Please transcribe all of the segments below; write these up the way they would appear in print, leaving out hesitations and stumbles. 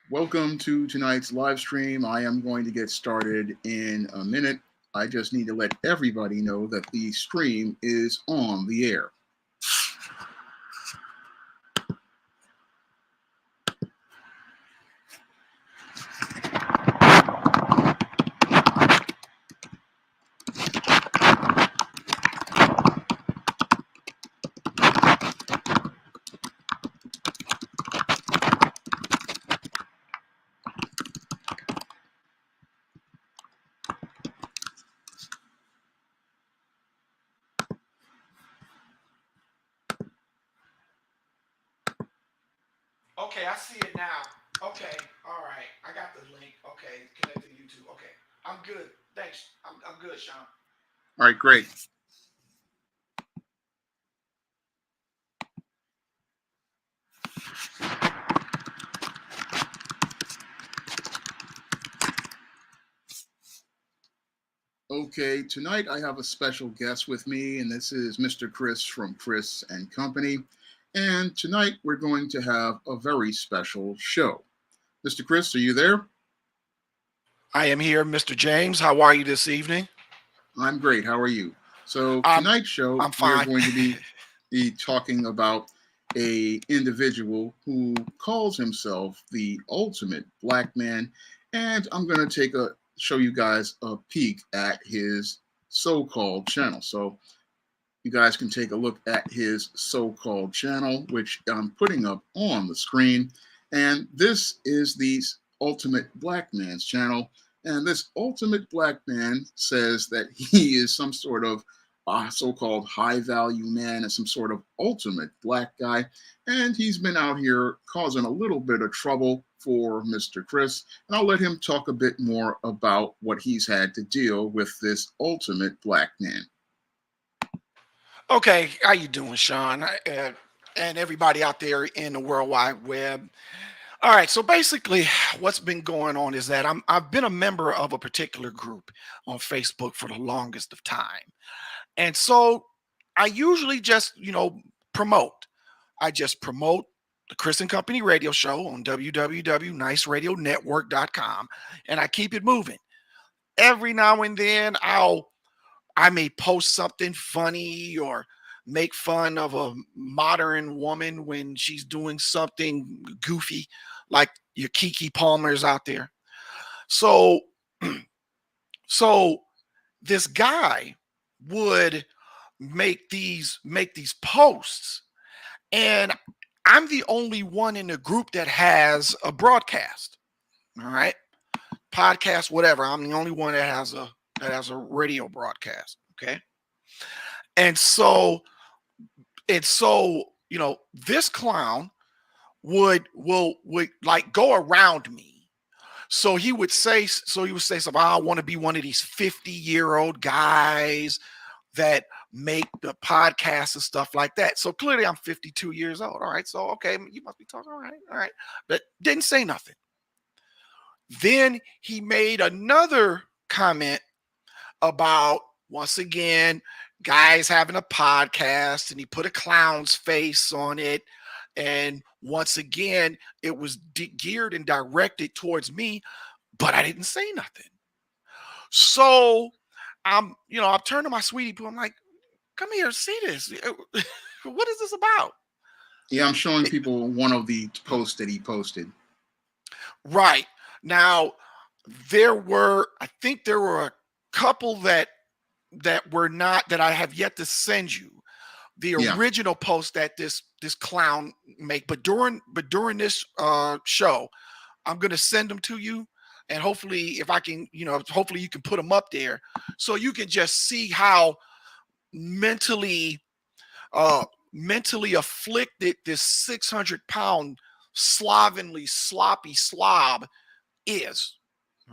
Welcome to tonight's live stream. I am going to get started in a minute. I just need to let everybody know that the stream is on the air. Okay, I see it now. Okay, all right. I got the link. Okay, connect to YouTube. Okay, I'm good. Thanks. I'm good, Sean. All right, great. Okay, tonight I have a special guest with me, and this is Mr. Chris from Chris and Company. And tonight we're going to have a very special show. Mr. Chris, are you there? I am here, Mr. James. How are you this evening? I'm great. How are you? So I'm tonight's show I'm we are fine. going to be talking about a individual who calls himself the ultimate black man, and I'm going to take a show you guys a peek at his so-called channel. So you guys can take a look at his so-called channel, which I'm putting up on the screen. And this is the Ultimate Black Man's channel. And this Ultimate Black Man says that he is some sort of so-called high-value man and some sort of ultimate black guy. And he's been out here causing a little bit of trouble for Mr. Chris. And I'll let him talk a bit more about what he's had to deal with this ultimate black man. Okay, how you doing, Sean? And everybody out there in the World Wide Web. All right, so basically, what's been going on is that I've been a member of a particular group on Facebook for the longest of time, and so I usually just promote. I just promote the Chris and Company radio show on www.niceradionetwork.com, and I keep it moving. Every now and then I may post something funny or make fun of a modern woman when she's doing something goofy, like your Kiki Palmer's out there. So, so this guy would make these posts, and I'm the only one in the group that has a broadcast. All right, podcast, whatever. I'm the only one that has a radio broadcast. Okay, and so this clown would like go around me. So he would say something. I want to be one of these 50-year-old guys that make the podcast and stuff like that. So clearly I'm 52 years old. All right. So okay, you must be talking. All right. But didn't say nothing. Then he made another comment about, once again, guys having a podcast, and he put a clown's face on it. And once again, it was geared and directed towards me, but I didn't say nothing. So I'm turning to my sweetie poo. I'm like, come here, see this. What is this about? Yeah, I'm showing It- people one of the posts that he posted. right. Now, I think there were a couple that were not, that I have yet to send you the Yeah, original post that this clown make. But during this show, I'm gonna send them to you, and hopefully, if I can, hopefully you can put them up there so you can just see how mentally uh mentally afflicted this 600-pound slovenly sloppy slob is.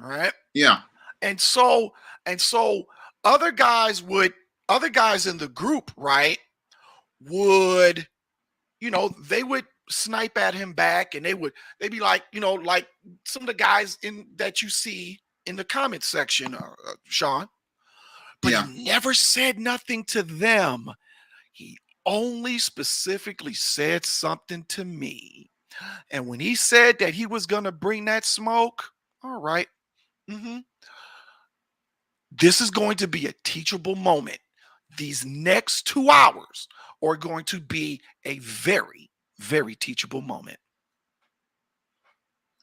All right. yeah, And so and so other guys in the group, right, would, they would snipe at him back, and they'd be like, like some of the guys in that you see in the comment section, Sean. But yeah. he never said nothing to them. He only specifically said something to me. And when he said that he was going to bring that smoke, all right, this is going to be a teachable moment. These next 2 hours are going to be a very, very teachable moment.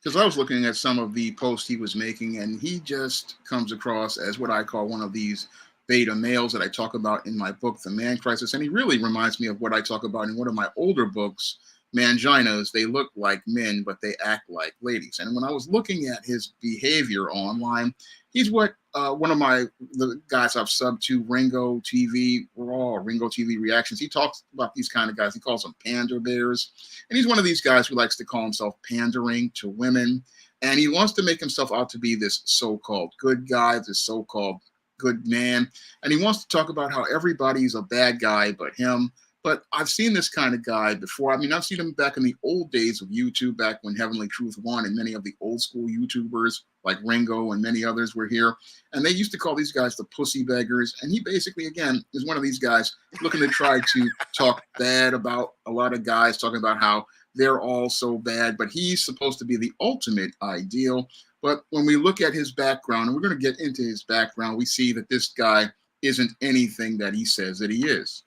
Because I was looking at some of the posts he was making, and he just comes across as what I call one of these beta males that I talk about in my book, The Man Crisis. And he really reminds me of what I talk about in one of my older books, Manginas. They look like men, but they act like ladies. And when I was looking at his behavior online, he's what one of the guys I've subbed to, Ringo TV Raw, Ringo TV Reactions. He talks about these kind of guys. He calls them pander bears. And he's one of these guys who likes to call himself pandering to women. And he wants to make himself out to be this so-called good guy, this so-called good man. And he wants to talk about how everybody's a bad guy but him. But I've seen this kind of guy before. I mean, I've seen him back in the old days of YouTube, back when Heavenly Truth won, and many of the old school YouTubers like Ringo and many others were here. And they used to call these guys the pussy beggars. And he basically, again, is one of these guys looking to try to talk bad about a lot of guys, talking about how they're all so bad. But he's supposed to be the ultimate ideal. But when we look at his background, and we're going to get into his background, we see that this guy isn't anything that he says that he is.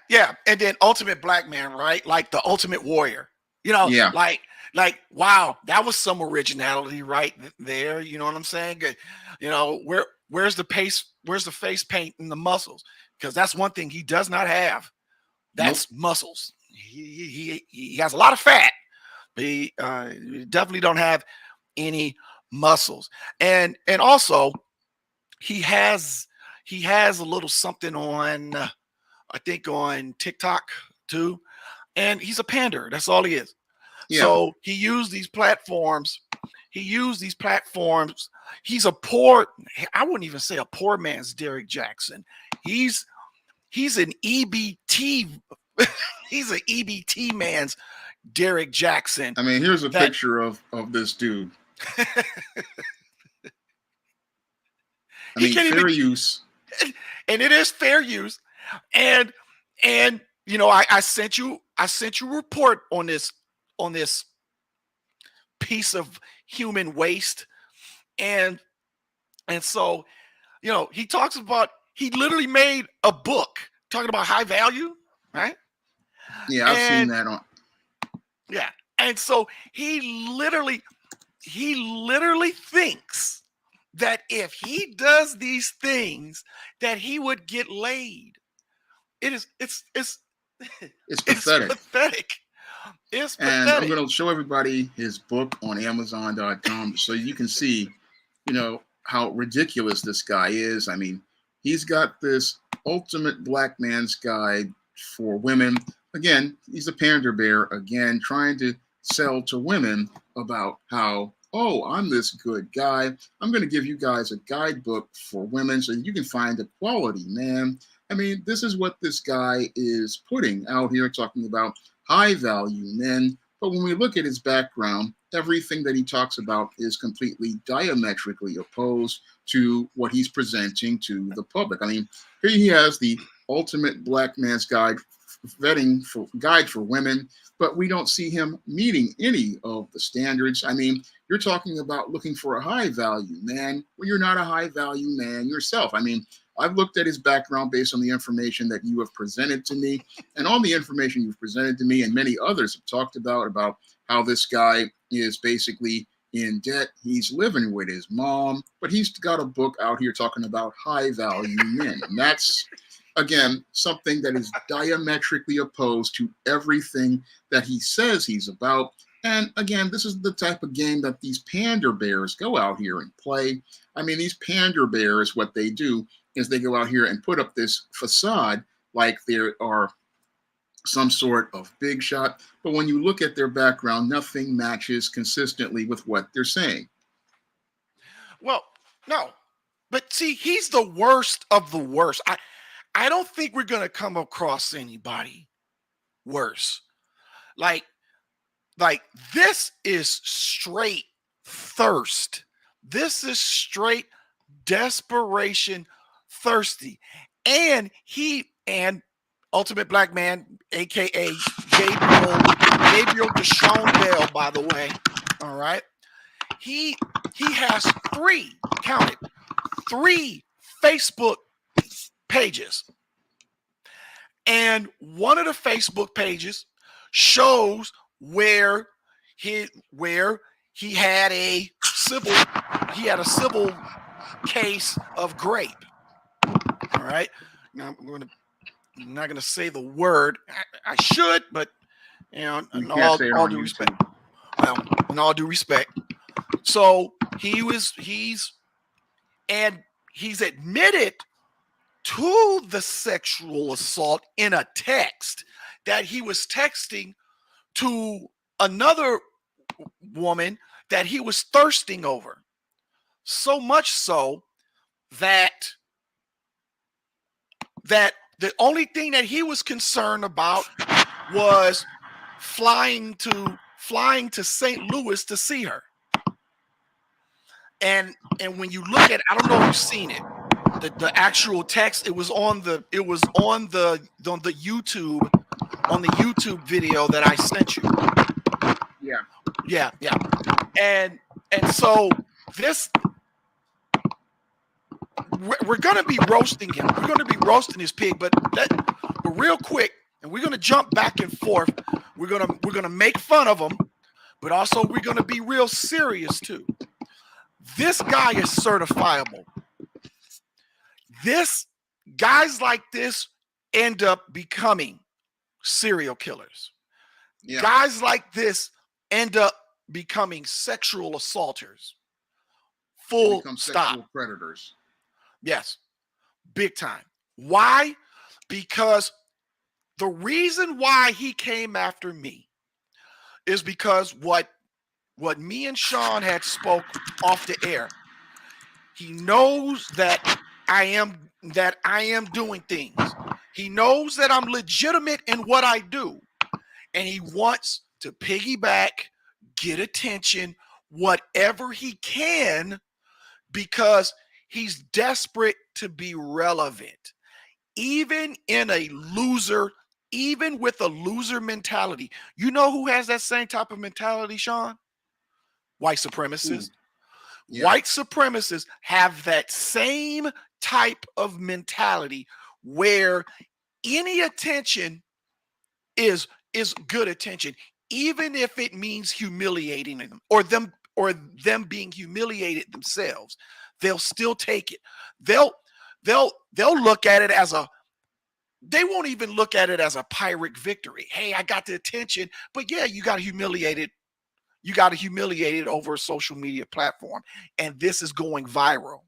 Yeah. And then ultimate black man, right? Like the ultimate warrior, Yeah. like, wow, that was some originality right there. You know what I'm saying? Where's the face paint and the muscles? Because that's one thing he does not have. That's muscles. He has a lot of fat, but he definitely don't have any muscles. And also he has a little something on, I think on TikTok too. And he's a pander. That's all he is. Yeah. So he used these platforms. He's a poor, I wouldn't even say a poor man's Derek Jackson. He's an EBT. He's an EBT man's Derek Jackson. I mean, here's a picture of this dude. I mean, fair use. And it is fair use. And I sent you a report on this piece of human waste. And so, he talks about, he literally made a book talking about high value, right? Yeah, I've seen that on. Yeah. And so he literally thinks that if he does these things that he would get laid. It's pathetic. It's and pathetic. I'm going to show everybody his book on Amazon.com so you can see, how ridiculous this guy is. I mean, he's got this ultimate black man's guide for women. Again, he's a pander bear, again, trying to sell to women about how, oh, I'm this good guy. I'm going to give you guys a guidebook for women so you can find a quality man. I mean, this is what this guy is putting out here, talking about high value men. But when we look at his background, everything that he talks about is completely diametrically opposed to what he's presenting to the public. I mean, here he has the ultimate black man's guide for women, but we don't see him meeting any of the standards. I mean, you're talking about looking for a high value man when you're not a high value man yourself. I mean, I've looked at his background based on the information that you have presented to me, and all the information you've presented to me and many others have talked about how this guy is basically in debt. He's living with his mom, but he's got a book out here talking about high value men. And that's, again, something that is diametrically opposed to everything that he says he's about. And again, this is the type of game that these pander bears go out here and play. I mean, these pander bears, what they do is they go out here and put up this facade like there are some sort of big shot. But when you look at their background, nothing matches consistently with what they're saying. Well, no. But see, he's the worst of the worst. I don't think we're going to come across anybody worse. Like this is straight thirst. This is straight desperation, thirsty. And ultimate black man, aka Gabriel Gabriel Deshaun Bell, by the way. All right. He has count it, 3 Facebook pages. And one of the Facebook pages shows where he had a civil case of grape. All right. Now I'm not gonna say the word. I should, but in all due respect. Well, in all due respect. So he's admitted to the sexual assault in a text that he was texting to another woman that he was thirsting over. So much so that the only thing that he was concerned about was flying to St. Louis to see her. And when you look at, I don't know if you've seen it, the actual text, it was on the YouTube video that I sent you. Yeah. And so this, we're gonna be roasting him. We're gonna be roasting this pig, but real quick, and we're gonna jump back and forth. We're gonna make fun of him, but also we're gonna be real serious too. This guy is certifiable. Guys like this end up becoming serial killers. Yeah. Guys like this end up becoming sexual assaulters. Full stop. Sexual predators. Yes, big time. Why? Because the reason why he came after me is because what me and Sean had spoke off the air. He knows that I am doing things. He knows that I'm legitimate in what I do. And he wants to piggyback, get attention, whatever he can, because he's desperate to be relevant. Even with a loser mentality. You know who has that same type of mentality, Sean? White supremacists. Yeah. White supremacists have that same type of mentality where any attention is good attention, even if it means humiliating them or them being humiliated themselves. They'll still take it. They'll look at it as they won't even look at it as a Pyrrhic victory. Hey, I got the attention, but yeah, you got humiliated. You got humiliated over a social media platform, and this is going viral.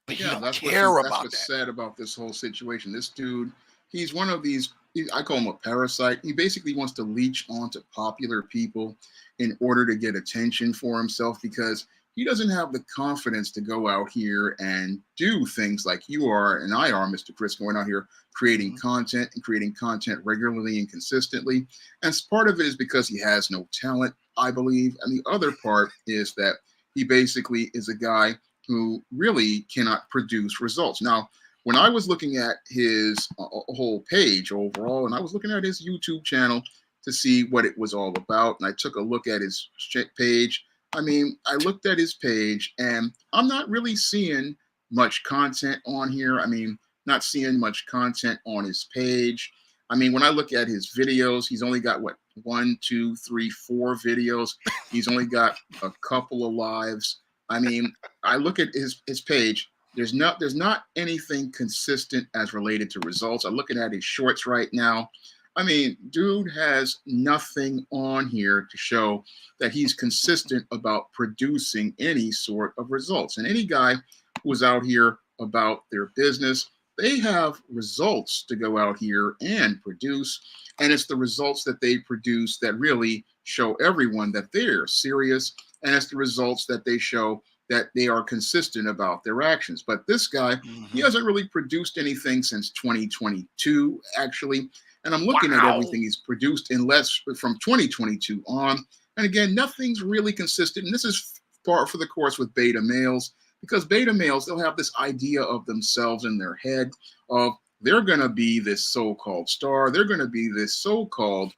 But yeah, you don't care about that. That's what's sad about this whole situation. This dude, he's one of these, I call him a parasite. He basically wants to leech onto popular people in order to get attention for himself, because he doesn't have the confidence to go out here and do things like you are and I are, Mr. Chris, going out here creating content and creating content regularly and consistently. And part of it is because he has no talent, I believe. And the other part is that he basically is a guy who really cannot produce results. Now, when I was looking at his whole page overall, and I was looking at his YouTube channel to see what it was all about, and I took a look at his page, I mean, I looked at his page and I'm not really seeing much content on here. I mean, not seeing much content on his page. I mean, when I look at his videos, he's only got 1, 2, 3, 4 videos. He's only got a couple of lives. I mean, I look at his page. There's not anything consistent as related to results. I'm looking at his shorts right now. I mean, dude has nothing on here to show that he's consistent about producing any sort of results. And any guy who's out here about their business, they have results to go out here and produce. And it's the results that they produce that really show everyone that they're serious. And it's the results that they show that they are consistent about their actions. But this guy, he hasn't really produced anything since 2022, actually. And I'm looking at everything he's produced from 2022 on. And again, nothing's really consistent. And this is par for the course with beta males, because beta males, they'll have this idea of themselves in their head of they're going to be this so-called star. They're going to be this so-called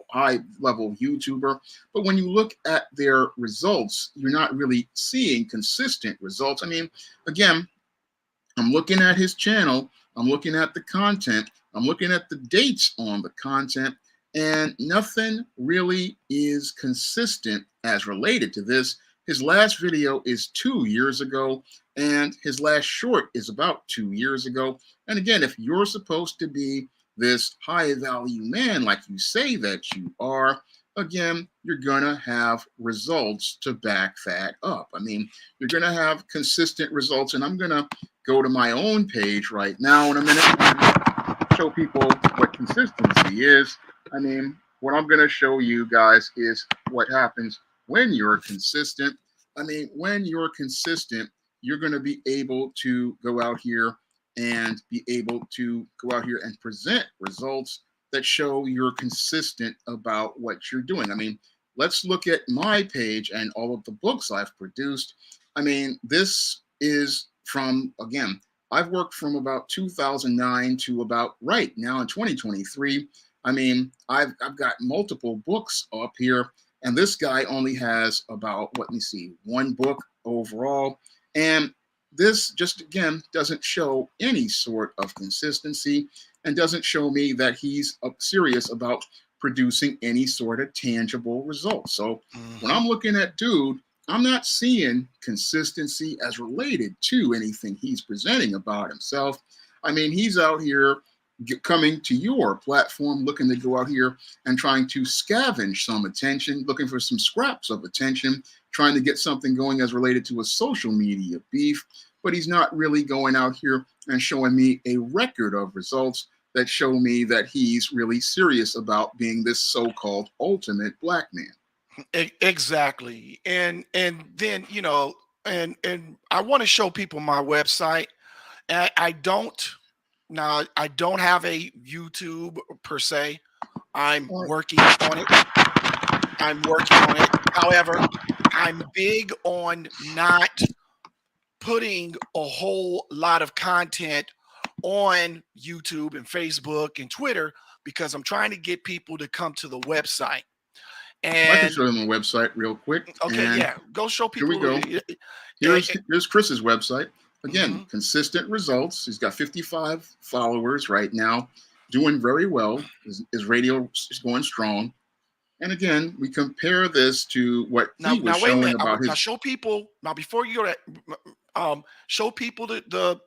high level YouTuber. But when you look at their results, you're not really seeing consistent results. I mean, again, I'm looking at his channel, I'm looking at the content, I'm looking at the dates on the content, and nothing really is consistent as related to this. His last video is 2 years ago, and his last short is about 2 years ago. And again, if you're supposed to be this high value man like you say that you are, again, you're gonna have results to back that up. I mean, you're gonna have consistent results, and I'm gonna go to my own page right now in a minute and show people what consistency is. I mean, what I'm going to show you guys is what happens when you're consistent. I mean, when you're consistent, you're going to be able to go out here and be able to go out here and present results that show you're consistent about what you're doing. I mean, let's look at my page and all of the books I've produced. I mean, this is from, again, I've worked from about 2009 to about right now in 2023. I mean, I've got multiple books up here, and this guy only has about, let me see, one book overall. And this just, again, doesn't show any sort of consistency and doesn't show me that he's serious about producing any sort of tangible results. So when I'm looking at dude, I'm not seeing consistency as related to anything he's presenting about himself. I mean, he's out here coming to your platform, looking to go out here and trying to scavenge some attention, looking for some scraps of attention, trying to get something going as related to a social media beef. But he's not really going out here and showing me a record of results that show me that he's really serious about being this so-called ultimate black man. Exactly. And then, and I want to show people my website. I don't have a YouTube per se. I'm working on it. However, I'm big on not putting a whole lot of content on YouTube and Facebook and Twitter because I'm trying to get people to come to the website. And I can show them a website real quick. Okay, and yeah, go show people. Here we go. Here's Chris's website. Again, consistent results. He's got 55 followers right now, doing very well. His radio is going strong. And again, we compare this to what he was showing about his. Now show people. Now before you go to, show people the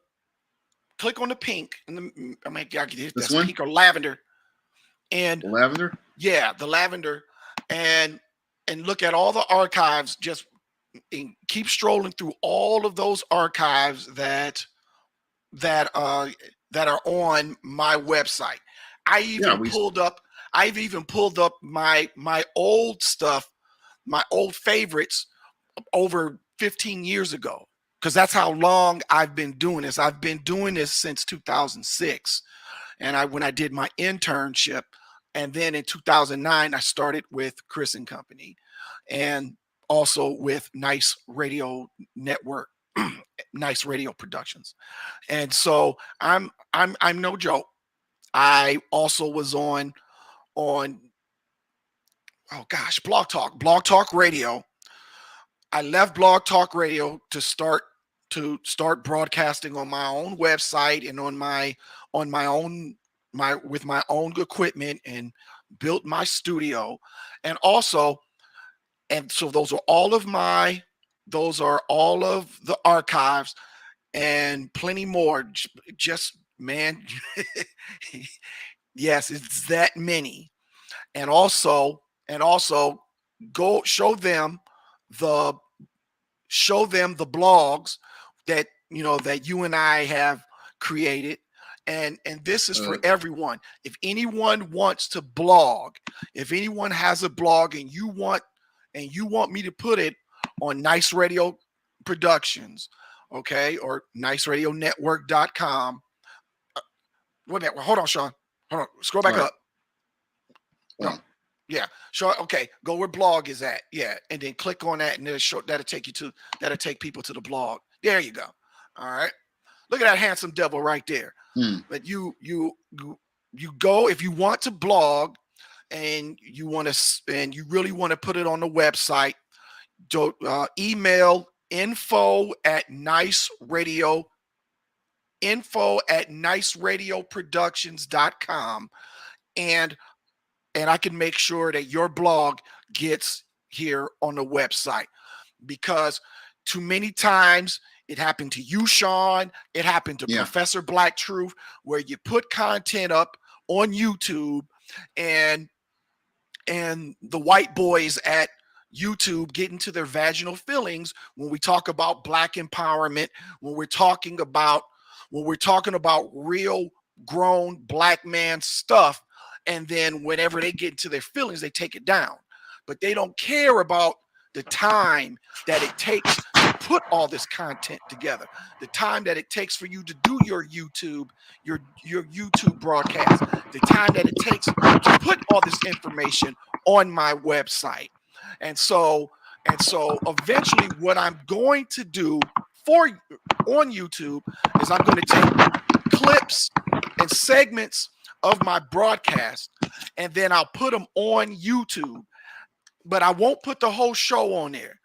click on the pink. And that's pink or lavender. And the lavender. Yeah, the lavender. And look at all the archives. Just keep strolling through all of those archives that are on my website. I've even pulled up my old stuff, my old favorites over 15 years ago, because that's how long I've been doing this. I've been doing this since 2006, and when I did my internship. And then in 2009, I started with Chris and Company, and also with Nice Radio Network, Nice Radio Productions. And so I'm no joke. I also was on Blog Talk Radio. I left Blog Talk Radio to start broadcasting on my own website and on my own with my own equipment, and built my studio. And so those are all of the archives and plenty more. Just, man, yes, it's that many. And also go show them the blogs that you and I have created. And this is for everyone. If anyone wants to blog, if anyone has a blog and you want me to put it on Nice Radio Productions, okay, or niceradionetwork.com. Wait a minute. Hold on, Sean. Hold on. Scroll back up. No. Yeah. Sure. Okay. Go where blog is at. Yeah. And then click on that, and that'll take people to the blog. There you go. All right. Look at that handsome devil right there. But you go, if you want to blog, and you really want to put it on the website, email info@niceradioproductions.com, and I can make sure that your blog gets here on the website, because too many times it happened to you, Sean. It happened to Yeah. Professor Black Truth, where you put content up on YouTube, and the white boys at YouTube get into their vaginal feelings when we talk about Black empowerment, when we're talking about real grown Black man stuff. And then whenever they get into their feelings, they take it down. But they don't care about the time that it takes to put all this content together, the time that it takes for you to do your YouTube broadcast, the time that it takes to put all this information on my website. And so eventually what I'm going to do on YouTube is I'm going to take clips and segments of my broadcast, and then I'll put them on YouTube. But I won't put the whole show on there.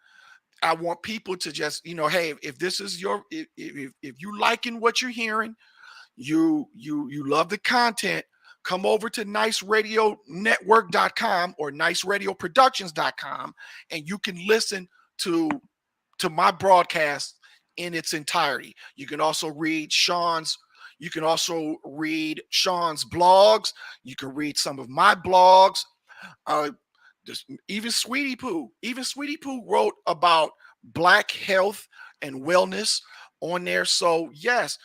I want people to just, hey, if this is if you liking what you're hearing, you love the content, come over to niceradionetwork.com or niceradioproductions.com, and you can listen to my broadcast in its entirety. You can also read Sean's blogs. You can read some of my blogs. Even Sweetie Pooh wrote about Black health and wellness on there. So yes,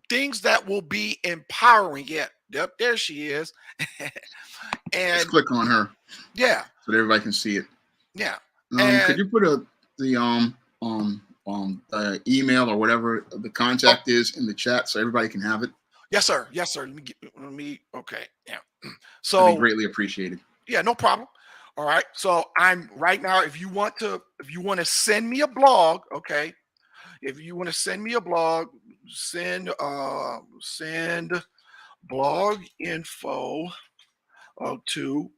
things that will be empowering. Yep, there she is. And just click on her. Yeah, so that everybody can see it. Yeah. Could you put the email or whatever the contact is in the chat so everybody can have it? Yes, sir. Okay. Yeah. So that'd be greatly appreciated. Yeah, no problem. All right. So I'm right now. If you want to send me a blog, okay. If you want to send me a blog, send blog info to.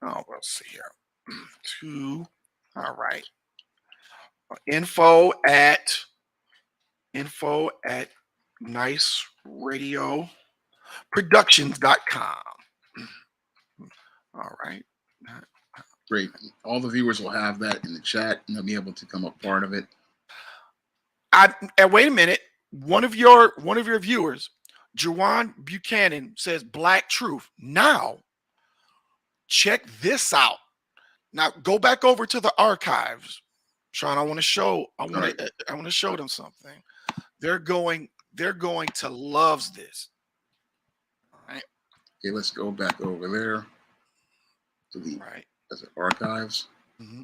Oh, let's see here. To all right. Info at niceradioproductions.com. All right. Great. All the viewers will have that in the chat, and they'll be able to come up part of it. And wait a minute. One of your viewers, Juwan Buchanan, says Black Truth. Now, check this out. Now go back over to the archives, Sean. I want to show them something. They're going to love this. All right. Okay, let's go back over there to the archives. Mm-hmm.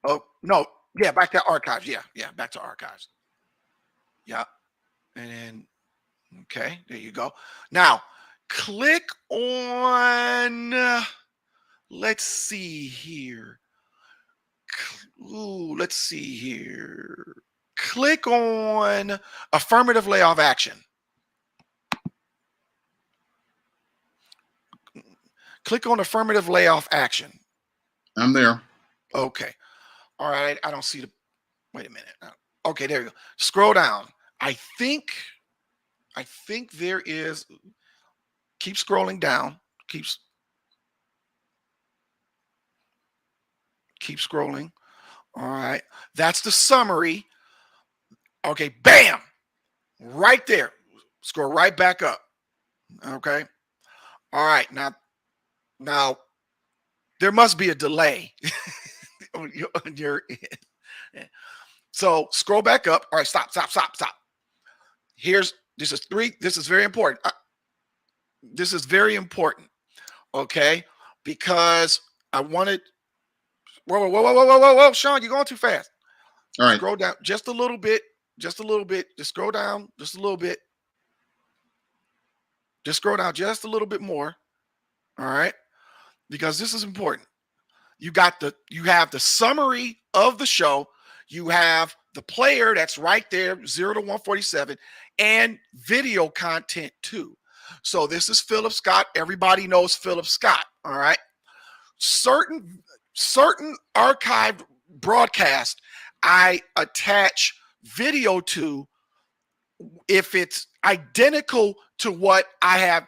Oh no, yeah, back to archives. Yeah, back to archives. Yeah, and then okay, there you go. Now click on. Let's see here. Let's see here. Click on affirmative layoff action. Click on affirmative layoff action. I'm there. Okay. All right. I don't see the. Wait a minute. Okay, there you go. Scroll down. I think there is. Keep scrolling down. Keep scrolling. All right. That's the summary. Okay. Bam. Right there. Scroll right back up. Okay. All right. Now there must be a delay on your end. So scroll back up. All right. Stop. This is very important. This is very important. Okay. Because I wanted. Whoa, Sean, you're going too fast. All right. Scroll down just a little bit. Just scroll down just a little bit. Just scroll down just a little bit more. All right. Because this is important. You have the summary of the show. You have the player that's right there, 0 to 147, and video content too. So this is Philip Scott. Everybody knows Philip Scott. All right. Certain archived broadcast I attach video to if it's identical to what I have,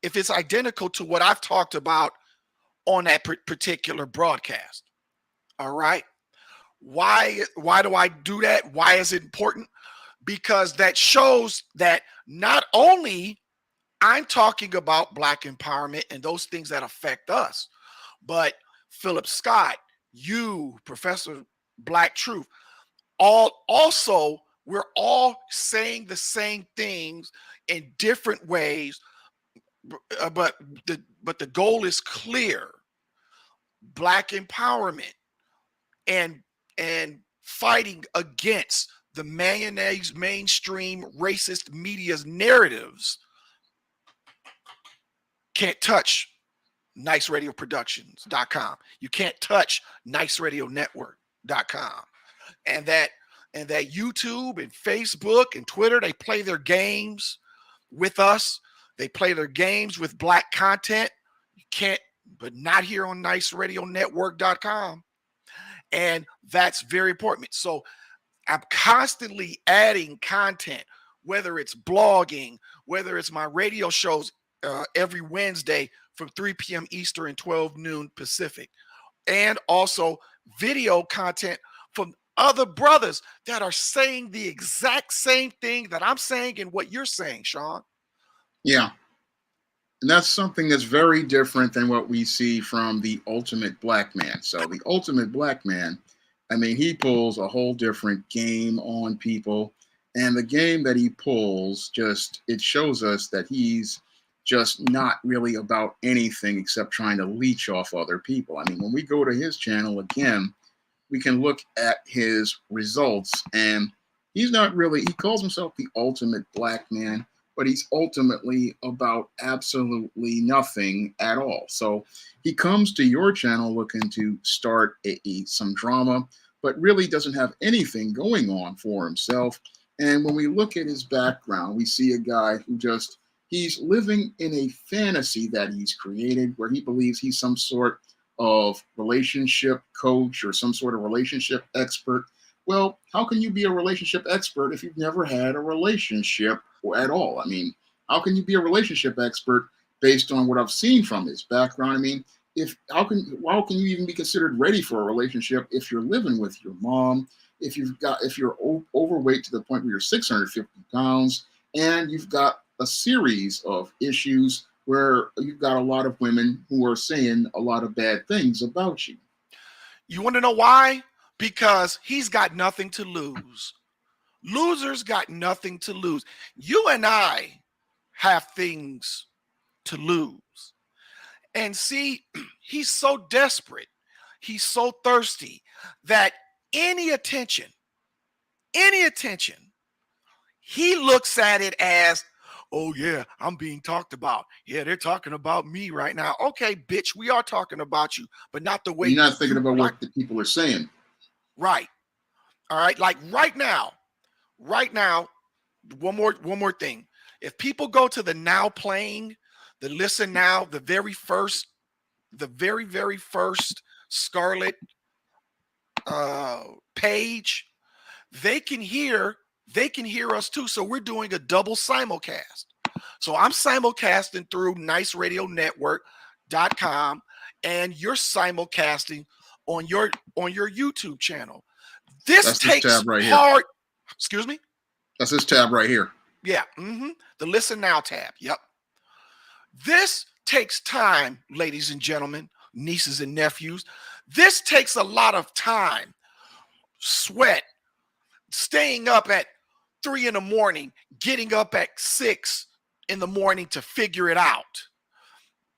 if it's identical to what I've talked about on that particular broadcast. All right. Why do I do that? Why is it important? Because that shows that not only I'm talking about Black empowerment and those things that affect us, but Philip Scott, you, Professor Black Truth, also we're all saying the same things in different ways, but the goal is clear: Black empowerment and fighting against the mainstream racist media's narratives. Can't touch niceradioproductions.com. You can't touch niceradionetwork.com. And that YouTube and Facebook and Twitter, they play their games with us. They play their games with Black content. You can't, but not here on niceradionetwork.com. And that's very important. So I'm constantly adding content, whether it's blogging, whether it's my radio shows every Wednesday from 3 p.m. Eastern and 12 noon Pacific, and also video content from other brothers that are saying the exact same thing that I'm saying and what you're saying, Sean. Yeah. And that's something that's very different than what we see from the ultimate black man. So the ultimate black man, I mean, he pulls a whole different game on people. And the game that he pulls it shows us that he's just not really about anything except trying to leech off other people. I mean, when we go to his channel again, we can look at his results, and he's not really, he calls himself the ultimate black man, but he's ultimately about absolutely nothing at all. So he comes to your channel looking to start some drama, but really doesn't have anything going on for himself. And when we look at his background, we see a guy who he's living in a fantasy that he's created where he believes he's some sort of relationship coach or some sort of relationship expert. Well, how can you be a relationship expert if you've never had a relationship at all? I mean, how can you be a relationship expert based on what I've seen from his background? I mean, how can you even be considered ready for a relationship if you're living with your mom, if you're overweight to the point where you're 650 pounds, and you've got a series of issues where you've got a lot of women who are saying a lot of bad things about you. You want to know why? Because he's got nothing to lose. Losers got nothing to lose. You and I have things to lose. And see, he's so desperate, he's so thirsty that any attention, he looks at it as, oh yeah, I'm being talked about. Yeah, they're talking about me right now. Okay, bitch, we are talking about you, but not the way you're not thinking about what the people are saying. Right. All right. Like right now, one more thing. If people go to the now playing, the listen now, the very very first Scarlet page, they can hear us too. So we're doing a double simulcast. So I'm simulcasting through niceradionetwork.com, and you're simulcasting on your YouTube channel. This takes tab right hard. Here. Excuse me? That's this tab right here. Yeah. The listen now tab. Yep. This takes time, ladies and gentlemen, nieces and nephews. This takes a lot of time, sweat, staying up at 3 a.m, getting up at 6 a.m. to figure it out.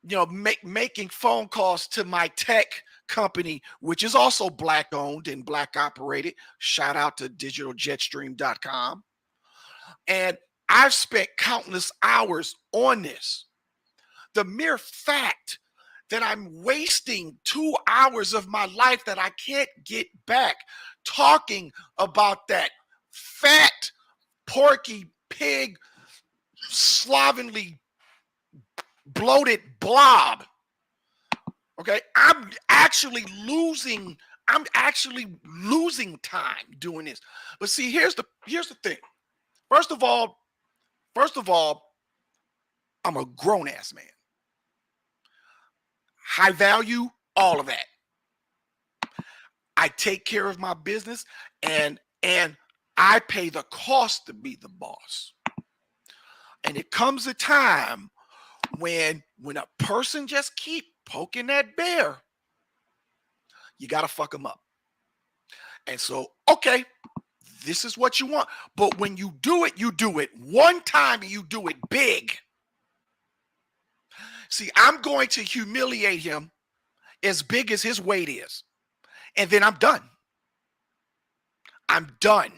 You know, making phone calls to my tech company, which is also Black owned and Black operated. Shout out to digitaljetstream.com. And I've spent countless hours on this. The mere fact that I'm wasting 2 hours of my life that I can't get back talking about that fat, porky pig slovenly, bloated blob. Okay, I'm actually losing time doing this. But see, here's the thing. First of all, I'm a grown ass man. High value, all of that. I take care of my business, and I pay the cost to be the boss. And it comes a time when a person just keep poking that bear, you got to fuck them up. And so, okay, this is what you want. But when you do it one time and you do it big. See, I'm going to humiliate him as big as his weight is. And then I'm done. I'm done.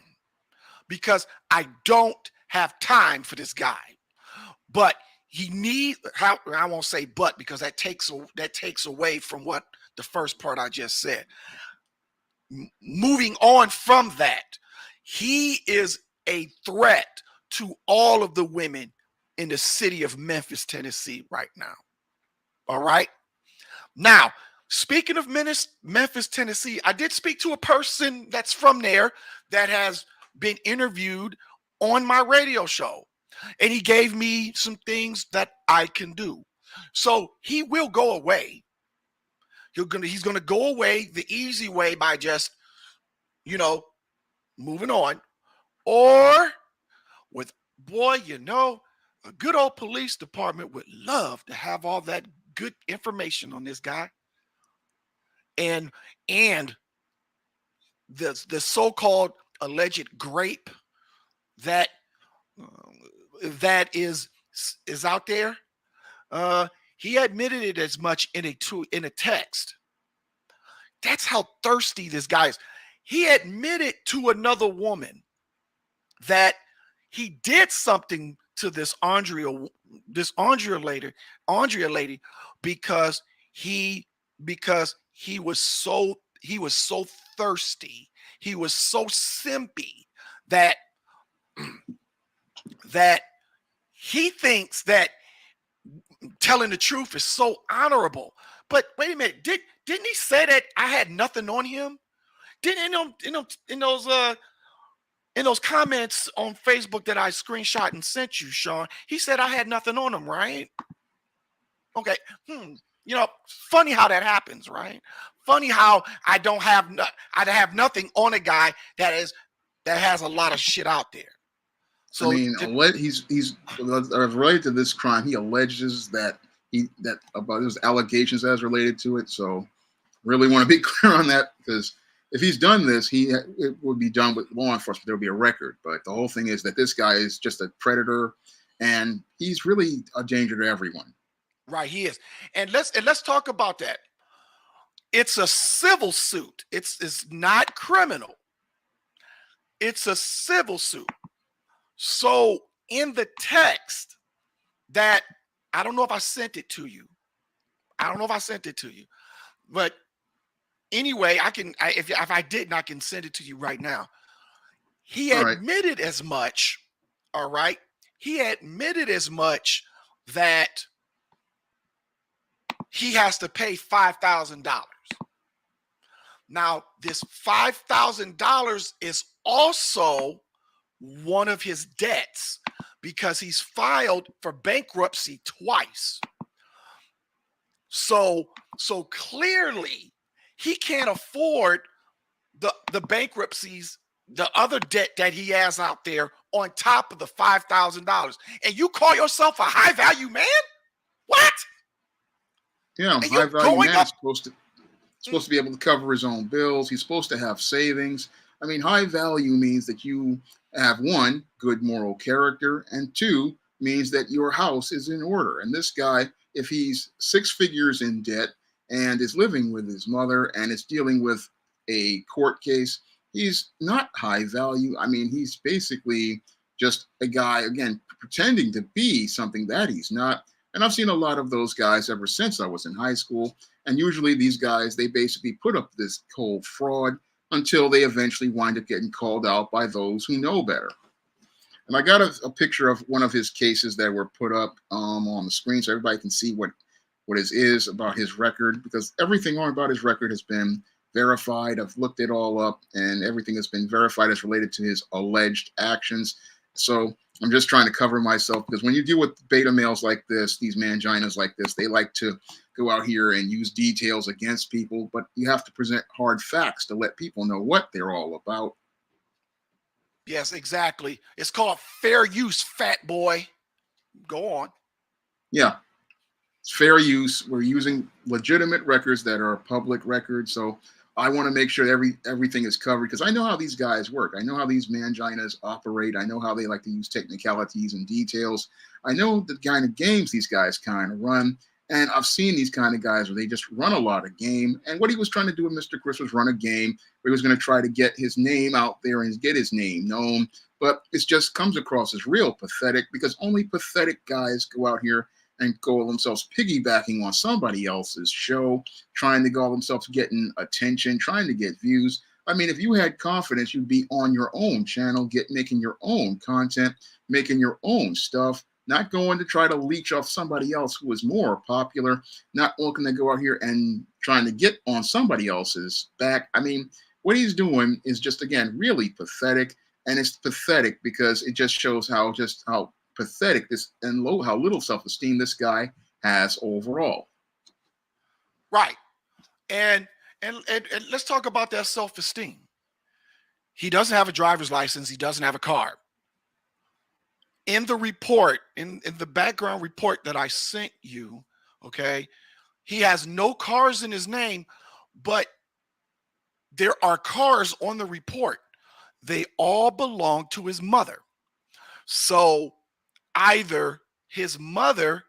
Because I don't have time for this guy. But he needs, I won't say but, because that takes away from what the first part I just said. Moving on from that, he is a threat to all of the women in the city of Memphis, Tennessee right now. All right. Now, speaking of Memphis, Tennessee, I did speak to a person that's from there that has been interviewed on my radio show, and he gave me some things that I can do. So he will go away. He's gonna go away the easy way by just, moving on, or with, boy, a good old police department would love to have all that good information on this guy, and the so-called alleged grape that is out there. He admitted it as much in a text. That's how thirsty this guy is. He admitted to another woman that he did something to this Andrea lady because he was so thirsty, he was so simpy that he thinks that telling the truth is so honorable. But wait a minute, didn't he say that I had nothing on him? Didn't in those comments on Facebook that I screenshot and sent you, Sean, he said I had nothing on him, right? Okay. Funny how that happens, right? Funny how I have nothing on a guy that has a lot of shit out there. So he's related to this crime. He alleges that about his allegations as related to it. So really want to be clear on that, because if he's done this, it would be done with law enforcement. There would be a record. But the whole thing is that this guy is just a predator, and he's really a danger to everyone. Right, he is. And let's talk about that. It's a civil suit. It's not criminal. It's a civil suit. So in the text that, I don't know if I sent it to you. But anyway, if I didn't, I can send it to you right now. He admitted as much. All right. He admitted as much that he has to pay $5,000. Now, this $5,000 is also one of his debts, because he's filed for bankruptcy twice. So clearly he can't afford the bankruptcies, the other debt that he has out there on top of the $5,000. And you call yourself a high value man? What? Yeah, high value man is supposed to be able to cover his own bills. He's supposed to have savings. I mean, high value means that you have, one, good moral character, and two, means that your house is in order. And this guy, if he's 6 figures in debt and is living with his mother and is dealing with a court case, he's not high value. I mean, he's basically just a guy, again, pretending to be something that he's not. And I've seen a lot of those guys ever since I was in high school. And usually these guys, they basically put up this whole fraud until they eventually wind up getting called out by those who know better. And I got a picture of one of his cases that were put up on the screen so everybody can see what it is about his record, because everything on about his record has been verified. I've looked it all up, and everything has been verified as related to his alleged actions. So I'm just trying to cover myself, because when you deal with beta males like this, these manginas like this, they like to go out here and use details against people, but you have to present hard facts to let people know what they're all about. Yes, exactly. It's called fair use, fat boy. Go on. Yeah, it's fair use. We're using legitimate records that are public records. So I want to make sure everything is covered, because I know how these guys work. I know how these manginas operate. I know how they like to use technicalities and details. I know the kind of games these guys kind of run. And I've seen these kind of guys where they just run a lot of game. And what he was trying to do with Mr. Chris was run a game where he was going to try to get his name out there and get his name known. But it just comes across as real pathetic, because only pathetic guys go out here and call themselves piggybacking on somebody else's show, trying to call themselves getting attention, trying to get views. I mean, if you had confidence, you'd be on your own channel, making your own content, making your own stuff, not going to try to leech off somebody else who is more popular, not looking to go out here and trying to get on somebody else's back. I mean, what he's doing is just, again, really pathetic. And it's pathetic because it just shows how pathetic this and how little self-esteem this guy has overall. Right. And let's talk about that self-esteem. He doesn't have a driver's license. He doesn't have a car. In the report, in the background report that I sent you, okay, he has no cars in his name, but there are cars on the report. They all belong to his mother. So either his mother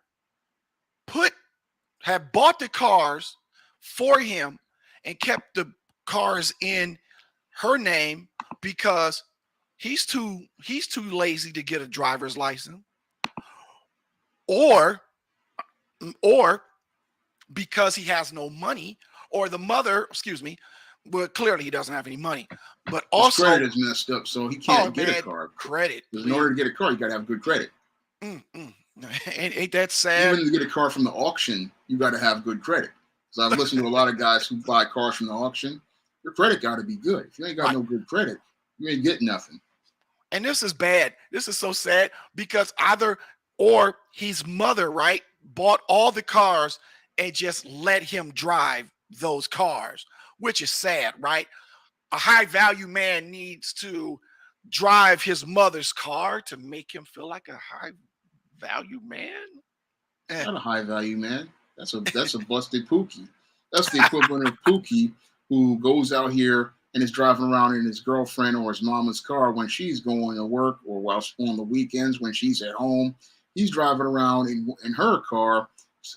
had bought the cars for him and kept the cars in her name because he's too lazy to get a driver's license, or because he has no money, or the mother, well, clearly he doesn't have any money, but also his credit is messed up, so he can't get a car. Credit. In order to get a car, you got to have good credit. Ain't that sad? Even to get a car from the auction, you got to have good credit. So I've listened to a lot of guys who buy cars from the auction. Your credit got to be good. If you ain't got no good credit, you ain't getting nothing. And this is bad. This is so sad, because his mother, right, bought all the cars and just let him drive those cars, which is sad, right? A high value man needs to drive his mother's car to make him feel like a high value man. Not a high value man. That's a busted Pookie. That's the equivalent of Pookie, who goes out here and is driving around in his girlfriend or his mama's car when she's going to work, or while on the weekends when she's at home. He's driving around in her car,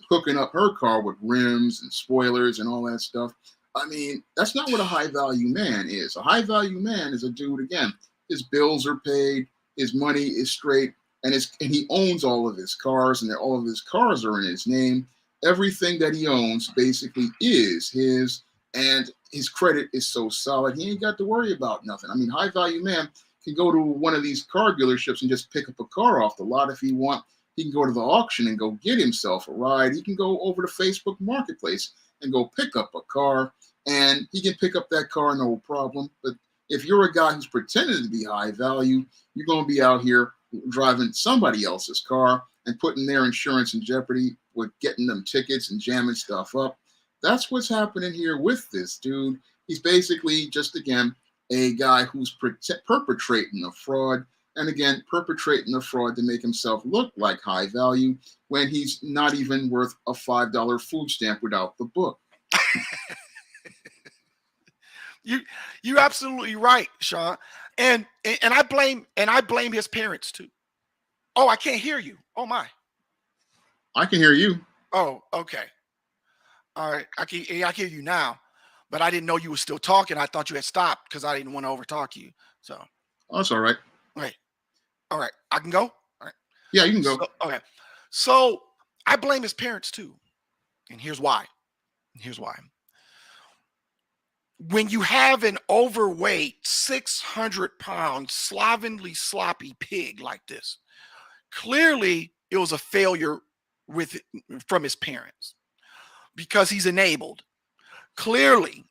hooking up her car with rims and spoilers and all that stuff. I mean, that's not what a high value man is. A high value man is a dude, again, his bills are paid, his money is straight, and he owns all of his cars, and all of his cars are in his name. Everything that he owns basically is his, and his credit is so solid, he ain't got to worry about nothing. I mean, high value man can go to one of these car dealerships and just pick up a car off the lot if he want. He can go to the auction and go get himself a ride. He can go over to Facebook Marketplace and go pick up a car, and he can pick up that car no problem. But if you're a guy who's pretending to be high value, you're going to be out here driving somebody else's car and putting their insurance in jeopardy with getting them tickets and jamming stuff up. That's what's happening here with this dude. He's basically just, again, a guy who's perpetrating a fraud, and again, perpetrating a fraud to make himself look like high value when he's not even worth a $5 food stamp without the book. You're absolutely right, Sean. And I blame his parents too. Oh, I can't hear you. Oh my. I can hear you. Oh, okay. All right. I can hear you now, but I didn't know you were still talking. I thought you had stopped because I didn't want to overtalk you. So that's all right. Right. All right. I can go? All right. Yeah, you can go. Okay. So I blame his parents too. And here's why. when you have an overweight 600-pound slovenly sloppy pig like this, clearly it was a failure with from his parents because he's enabled. Clearly,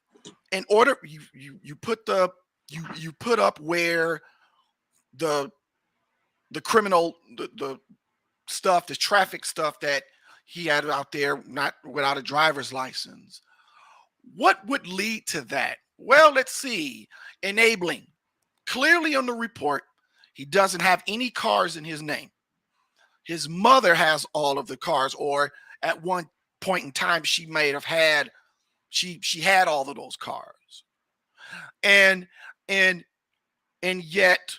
in order you put the you put up where the criminal the stuff, the traffic stuff that he had out there, not without a driver's license. What would lead to that? Well, let's see. Enabling. Clearly on the report, he doesn't have any cars in his name. His mother has all of the cars, or at one point in time, she may have had, she had all of those cars. And and and yet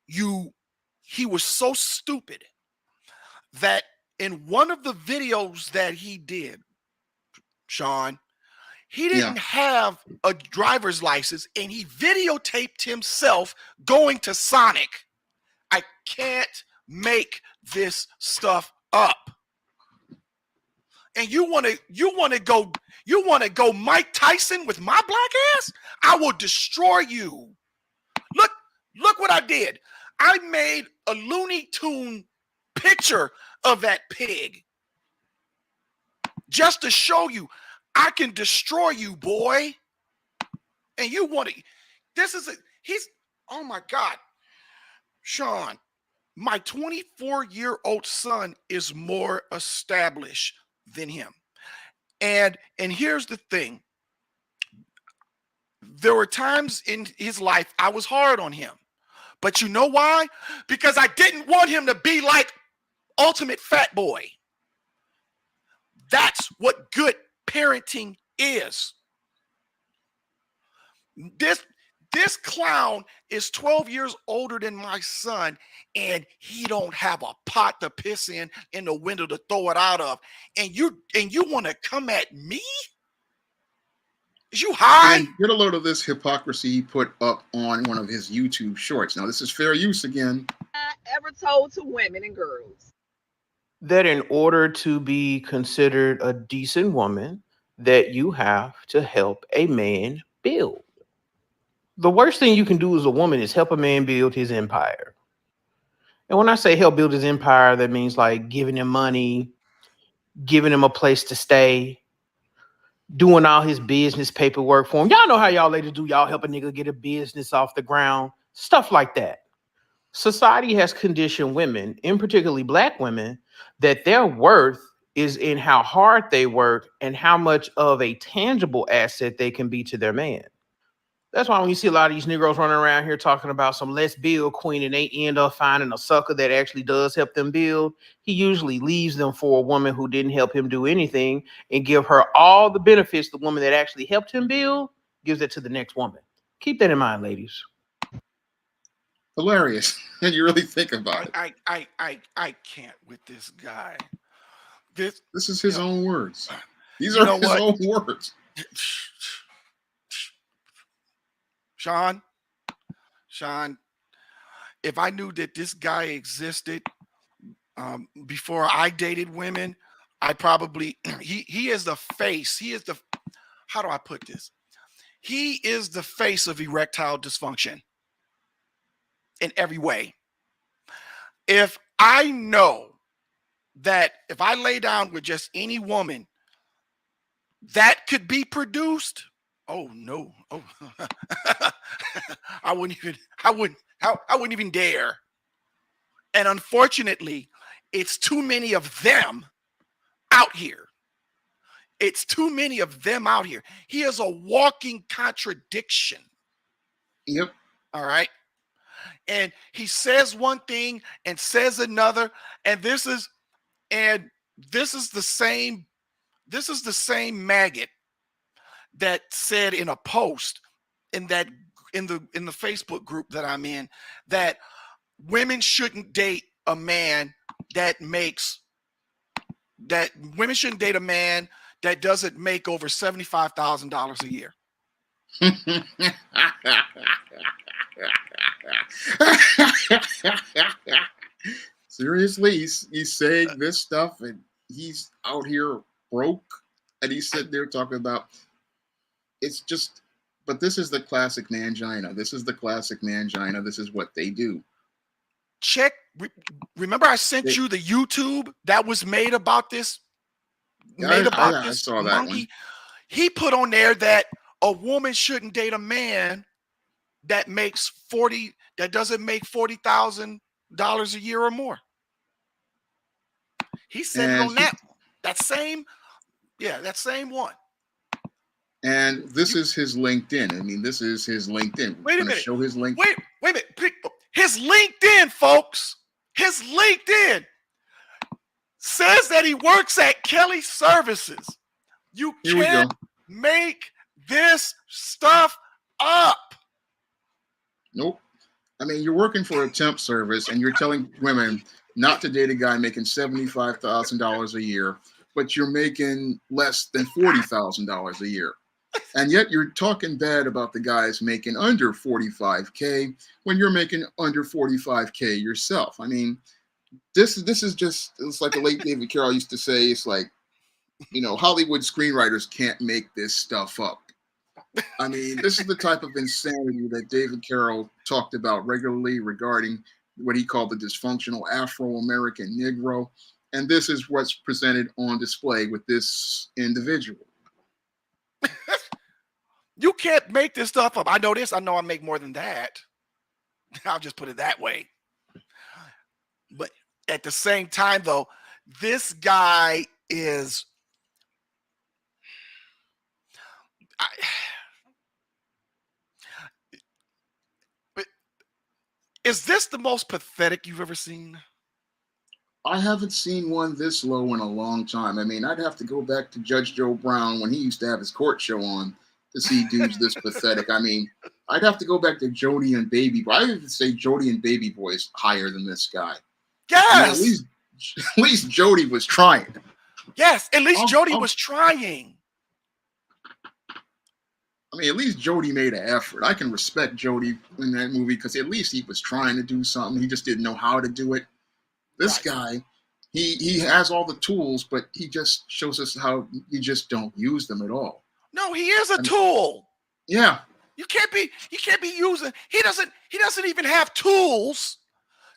he was so stupid that in one of the videos that he did, Sean, he didn't have a driver's license and he videotaped himself going to Sonic. I can't make this stuff up. And you want to go Mike Tyson with my black ass? I will destroy you. Look what I did. I made a Looney Tune picture of that pig just to show you I can destroy you, boy. And you want to, oh my God. Sean, my 24-year-old son is more established than him. And here's the thing. There were times in his life I was hard on him. But you know why? Because I didn't want him to be like Ultimate Fat Boy. That's what good parenting is. This clown is 12 years older than my son, and he don't have a pot to piss in the window to throw it out of. And you want to come at me? Is you high? And get a load of this hypocrisy he put up on one of his YouTube shorts. Now, this is fair use again. I ever told to women and girls that in order to be considered a decent woman, that you have to help a man build. The worst thing you can do as a woman is help a man build his empire. And when I say help build his empire, that means like giving him money, giving him a place to stay, doing all his business paperwork for him. Y'all know how y'all ladies do. Y'all help a nigga get a business off the ground, stuff like that. Society has conditioned women, in particularly black women, that their worth is in how hard they work and how much of a tangible asset they can be to their man. That's why when you see a lot of these Negroes running around here talking about some let's build queen and they end up finding a sucker that actually does help them build, he usually leaves them for a woman who didn't help him do anything and give her all the benefits the woman that actually helped him build gives it to the next woman. Keep that in mind, ladies. Hilarious. And you really think about it. I can't with this guy. This is his own words. These are his own words. Sean, if I knew that this guy existed before I dated women, I probably, he is the face. He is the, how do I put this? He is the face of erectile dysfunction in every way. If I know that if I lay down with just any woman that could be produced, oh no. Oh, I wouldn't even dare. And unfortunately, it's too many of them out here. It's too many of them out here. He is a walking contradiction. Yep. All right. And he says one thing and says another. And this is the same maggot that said in a post in the Facebook group that I'm in that women shouldn't date a man that doesn't make over $75,000 a year. Seriously, he's saying this stuff and he's out here broke and he's sitting there talking about it's just, but this is the classic mangina. This is the classic mangina. This is what they do. Check. Remember, I sent They, you the YouTube that was made about this. I saw that monkey. one. He put on there that a woman shouldn't date a man that doesn't make $40,000 a year or more. He said it on that same one. And this is his LinkedIn. I mean, this is his LinkedIn. Wait a minute. Show his LinkedIn. Wait a minute. His LinkedIn, folks. His LinkedIn says that he works at Kelly Services. You can't make this stuff up. Nope. I mean, you're working for a temp service and you're telling women not to date a guy making $75,000 a year, but you're making less than $40,000 a year. And yet you're talking bad about the guys making under 45K when you're making under 45K yourself. I mean, this is just, it's like the late David Carroll used to say, it's like, you know, Hollywood screenwriters can't make this stuff up. I mean, this is the type of insanity that David Carroll talked about regularly regarding what he called the dysfunctional Afro-American Negro. And this is what's presented on display with this individual. You can't make this stuff up. I know this. I know I make more than that. I'll just put it that way. But at the same time, though, this guy is... Is this the most pathetic you've ever seen? I haven't seen one this low in a long time. I mean, I'd have to go back to Judge Joe Brown when he used to have his court show on to see dudes this pathetic. I mean, I'd have to go back to Jody and Baby Boy. I would say Jody and Baby Boy is higher than this guy. Yes. I mean, at least Jody was trying. Yes, at least Jody was trying. I mean, at least Jody made an effort. I can respect Jody in that movie because at least he was trying to do something. He just didn't know how to do it. This guy, he has all the tools, but he just shows us how you just don't use them at all. No, he is a tool. Yeah. You can't be using, he doesn't even have tools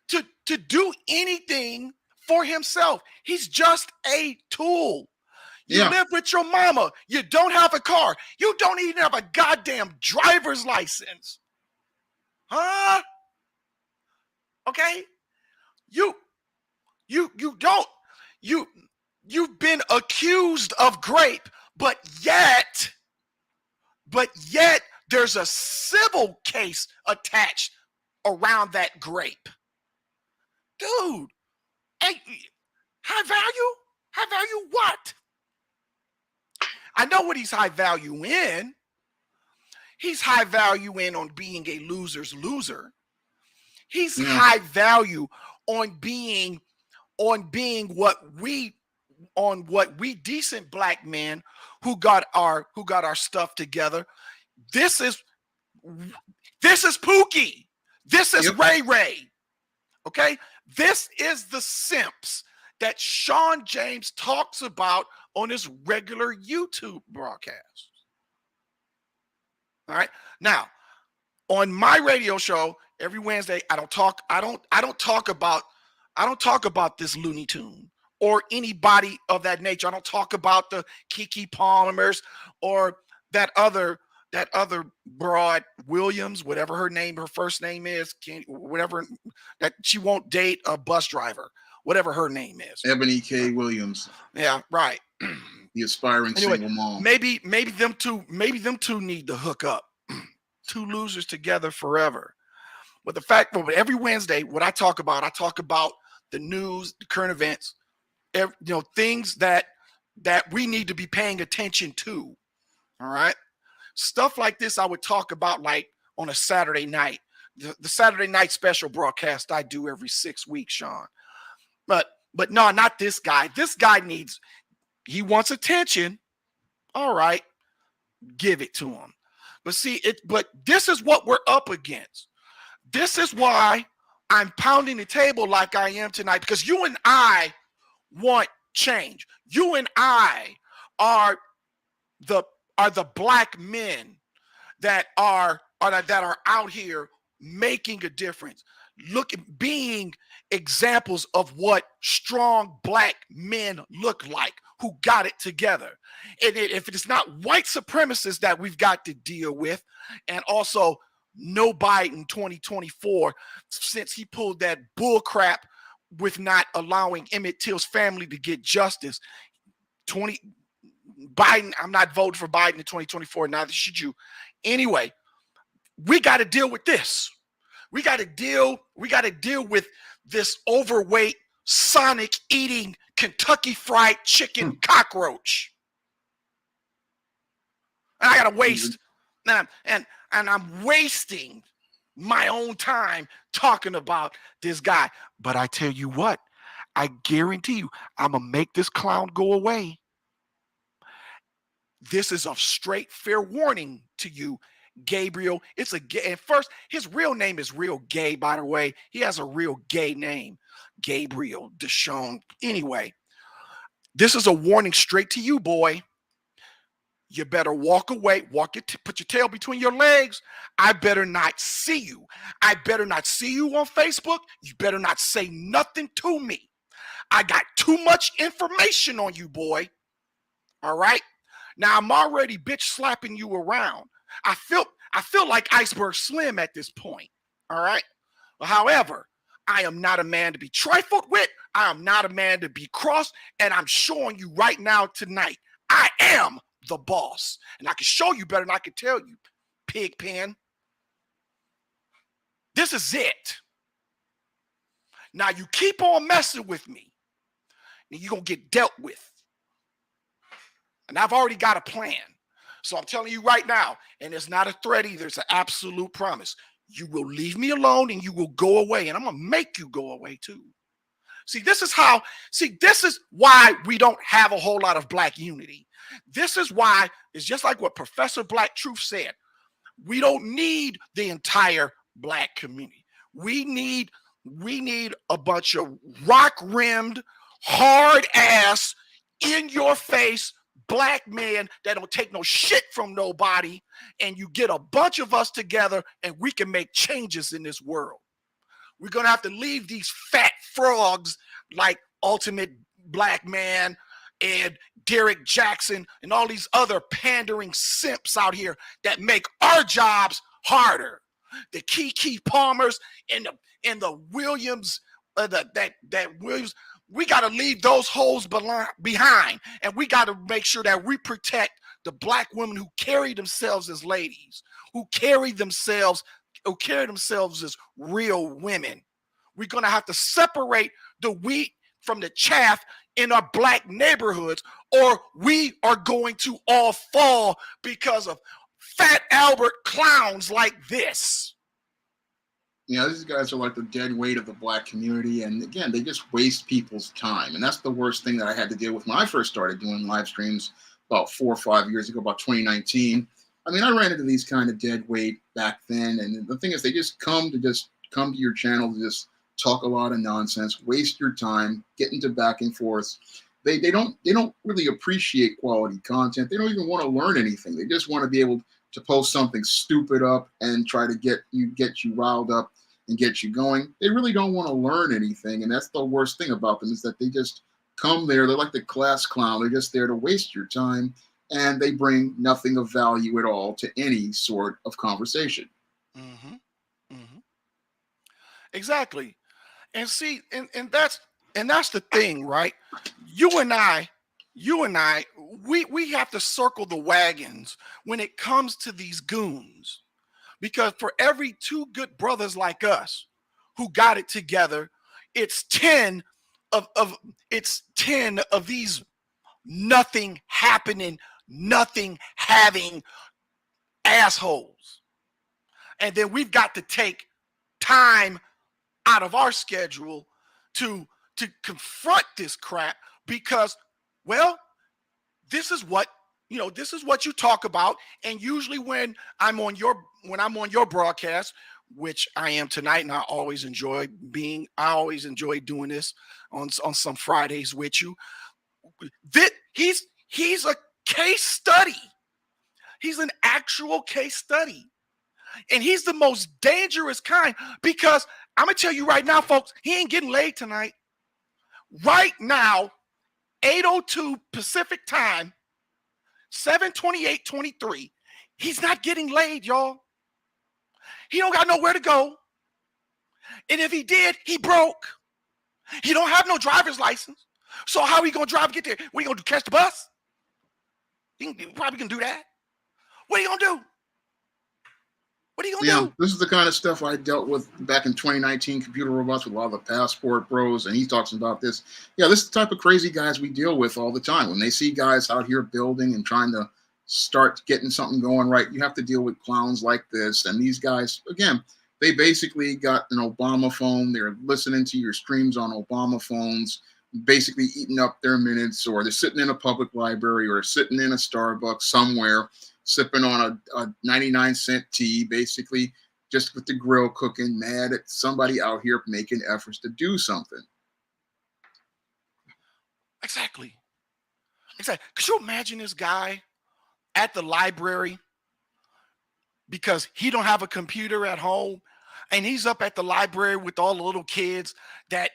to do anything for himself. He's just a tool. You live with your mama. You don't have a car. You don't even have a goddamn driver's license. Huh? Okay? You've been accused of grape, but yet there's a civil case attached around that grape. Dude, hey, high value? High value what? I know what he's high value in. He's high value in on being a loser's loser. He's high value on being what we decent black men who got our stuff together. This is Pookie. This is Ray Ray. Okay? This is the simps that Sean James talks about on his regular YouTube broadcast. All right. Now, on my radio show every Wednesday, I don't talk about this Looney Tune or anybody of that nature. I don't talk about the Keke Palmers or that other broad Williams, whatever her first name is, whatever that she won't date a bus driver, whatever her name is. Ebony K. Williams. Yeah, right. The aspiring single mom. Maybe them two need to hook up. Two losers together forever. But the fact that every Wednesday, what I talk about the news, the current events, things that we need to be paying attention to. All right. Stuff like this I would talk about like on a Saturday night. The Saturday night special broadcast I do every 6 weeks, Sean. But no, not this guy. This guy he wants attention. All right. Give it to him. But this is what we're up against. This is why I'm pounding the table like I am tonight, because you and I want change. You and I are are the black men that are out here making a difference, being examples of what strong black men look like, who got it together. And if it is not white supremacists that we've got to deal with, and also no Biden 2024, since he pulled that bull crap with not allowing Emmett Till's family to get justice. Biden, I'm not voting for Biden in 2024, neither should you. Anyway, we got to deal with this. We got to deal with this overweight, Sonic eating Kentucky Fried Chicken cockroach. And I gotta waste, and I'm wasting my own time talking about this guy. But I tell you what, I guarantee you, I'm gonna make this clown go away. This is a straight fair warning to you, Gabriel. It's a gay. And first, his real name is real gay, by the way. He has a real gay name, Gabriel Deshawn. Anyway, this is a warning straight to you, boy. You better walk away, put your tail between your legs. I better not see you. I better not see you on Facebook. You better not say nothing to me. I got too much information on you, boy. All right? Now I'm already bitch slapping you around. I feel like Iceberg Slim at this point. All right? However, I am not a man to be trifled with. I am not a man to be crossed. And I'm showing you right now tonight, I am the boss. And I can show you better than I can tell you, Pigpen. This is it. Now you keep on messing with me, and you're going to get dealt with. And I've already got a plan. So I'm telling you right now, and it's not a threat either, it's an absolute promise. You will leave me alone and you will go away, and I'm going to make you go away too. This is why we don't have a whole lot of black unity. This is why it's just like what Professor Black Truth said. We don't need the entire black community. We need a bunch of rock-rimmed, hard-ass, in-your-face black men that don't take no shit from nobody, and you get a bunch of us together and we can make changes in this world. We're going to have to leave these fat frogs like Ultimate Black Man and Derek Jackson and all these other pandering simps out here that make our jobs harder. The Keke Palmers and the Williams, that Williams, we got to leave those hoes behind, and we got to make sure that we protect the black women who carry themselves as ladies, who carry themselves as real women. We're going to have to separate the wheat from the chaff in our black neighborhoods, or we are going to all fall because of Fat Albert clowns like this. These guys are like the dead weight of the black community. And again, they just waste people's time. And that's the worst thing that I had to deal with when I first started doing live streams about 4 or 5 years ago, about 2019. I ran into these kind of dead weight back then. And the thing is, they just come to your channel to just talk a lot of nonsense, waste your time, get into back and forth. They don't really appreciate quality content. They don't even want to learn anything. They just want to be able to post something stupid up and try to get you riled up and get you going. They really don't want to learn anything. And that's the worst thing about them, is that they just come there. They're like the class clown. They're just there to waste your time, and they bring nothing of value at all to any sort of conversation. Mm-hmm. Mm-hmm. Exactly. And see, and that's the thing, right? You and I, we have to circle the wagons when it comes to these goons, because for every 2 good brothers like us who got it together, it's 10 of these nothing happening, nothing having assholes. And then we've got to take time out of our schedule to confront this crap, because, well, this is what you talk about. And usually when I'm on your broadcast, which I am tonight, and I always enjoy doing this on some Fridays with you, that he's a case study He's an actual case study. And he's the most dangerous kind because I'm going to tell you right now, folks, he ain't getting laid tonight. Right now, 8:02 Pacific time, 7:28:23. He's not getting laid, y'all. He don't got nowhere to go. And if he did, he broke. He don't have no driver's license. So how he gonna drive and get there? What are you gonna do? Catch the bus? He probably can do that. What are you gonna do? What are you gonna do? This is the kind of stuff I dealt with back in 2019, Computer Robots, with a lot of the Passport Bros, and he talks about this. Yeah, this is the type of crazy guys we deal with all the time. When they see guys out here building and trying to start getting something going right, you have to deal with clowns like this. And these guys, again, they basically got an Obama phone. They're listening to your streams on Obama phones, basically eating up their minutes, or they're sitting in a public library or sitting in a Starbucks somewhere, sipping on a 99-cent tea, basically just with the grill cooking, mad at somebody out here making efforts to do something. Exactly. Could you imagine this guy at the library because he don't have a computer at home, and he's up at the library with all the little kids that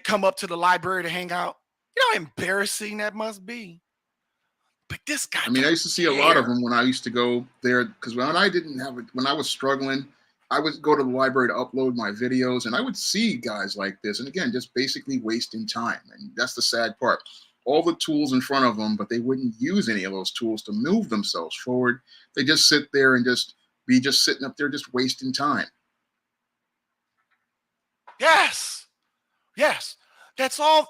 come up to the library to hang out? You know how embarrassing that must be. But this guy, I mean, I used to see a lot of them when I used to go there, because when I was struggling, I would go to the library to upload my videos, and I would see guys like this, and again, just basically wasting time. And that's the sad part. All the tools in front of them, but they wouldn't use any of those tools to move themselves forward. They just sit there and just sitting up there, just wasting time. Yes. That's all,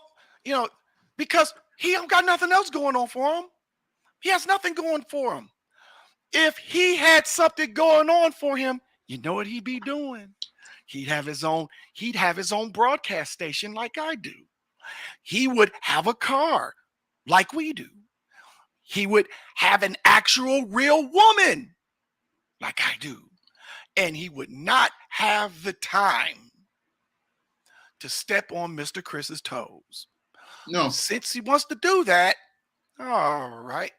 because he don't got nothing else going on for him. He has nothing going for him. If he had something going on for him, you know what he'd be doing? He'd have his own broadcast station like I do. He would have a car like we do. He would have an actual real woman like I do. And he would not have the time to step on Mr. Chris's toes. No. Since he wants to do that, all right.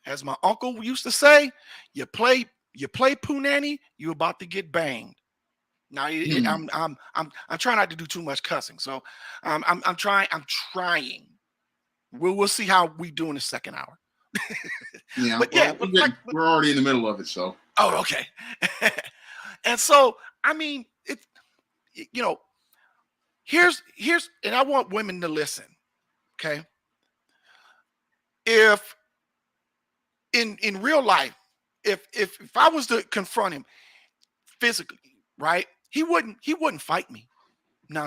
As my uncle used to say, you play punani, you about to get banged. Now I'm trying not to do too much cussing, so I'm trying. We'll see how we do in the second hour. Yeah, we're already in the middle of it, so. Oh, okay. And so, I mean, here's, and I want women to listen. Okay. If in real life, if I was to confront him physically, right, he wouldn't fight me. No.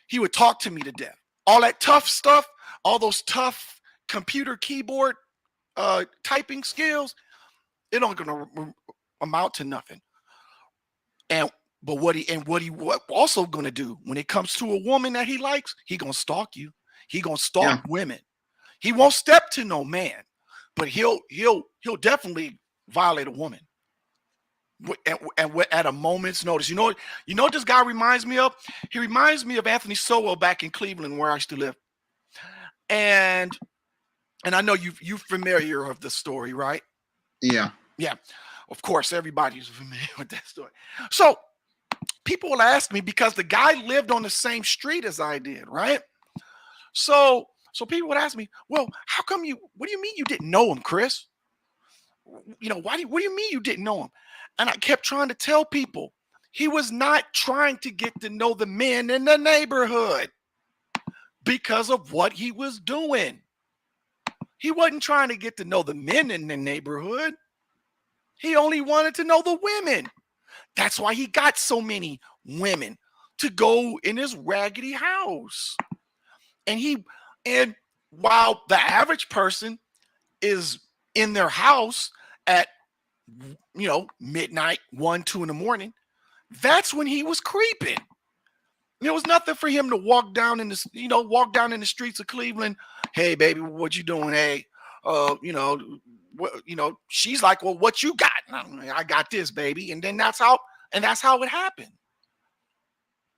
He would talk to me to death. All that tough stuff, all those tough computer keyboard typing skills, it don't gonna amount to nothing. But what he also gonna do when it comes to a woman that he likes, he gonna stalk you. He gonna stalk women. He won't step to no man, but he'll definitely violate a woman. And at a moment's notice. You know what this guy reminds me of? He reminds me of Anthony Sowell back in Cleveland, where I used to live. And I know you're familiar of the story, right? Yeah. Of course, everybody's familiar with that story. So people will ask me, because the guy lived on the same street as I did, right? So people would ask me, well, what do you mean you didn't know him, Chris? What do you mean you didn't know him? And I kept trying to tell people he was not trying to get to know the men in the neighborhood because of what he was doing. He wasn't trying to get to know the men in the neighborhood. He only wanted to know the women. That's why he got so many women to go in his raggedy house. And while the average person is in their house at midnight, 1, 2 in the morning, that's when he was creeping. There was nothing for him to walk down in the streets of Cleveland. Hey, baby, what you doing? Hey, she's like, well, what you got? I got this, baby. And then that's how it happened.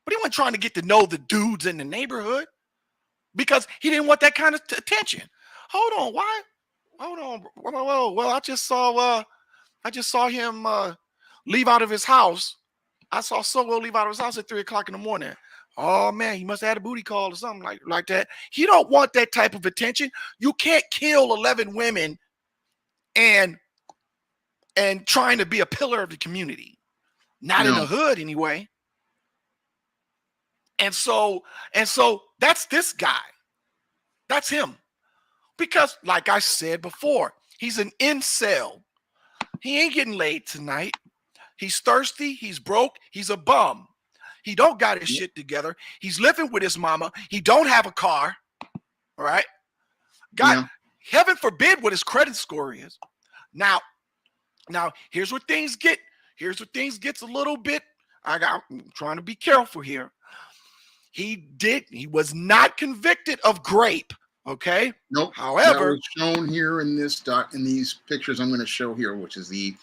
But he wasn't trying to get to know the dudes in the neighborhood because he didn't want that kind of attention. Hold on, why hold on. Well, I just saw him leave out of his house. I saw Solo leave out of his house at 3 o'clock in the morning. Oh man, he must have had a booty call or something like that. He don't want that type of attention. You can't kill 11 women and trying to be a pillar of the community. Not in the hood anyway. And so that's this guy. That's him. Because like I said before, he's an incel. He ain't getting laid tonight. He's thirsty. He's broke. He's a bum. He don't got his shit together. He's living with his mama. He don't have a car. All right. God, heaven forbid what his credit score is. Now, here's where things get. Here's where things gets a little bit. I'm trying to be careful here. He was not convicted of grape. Okay. Nope. However, that was shown here in these pictures I'm going to show here, which is the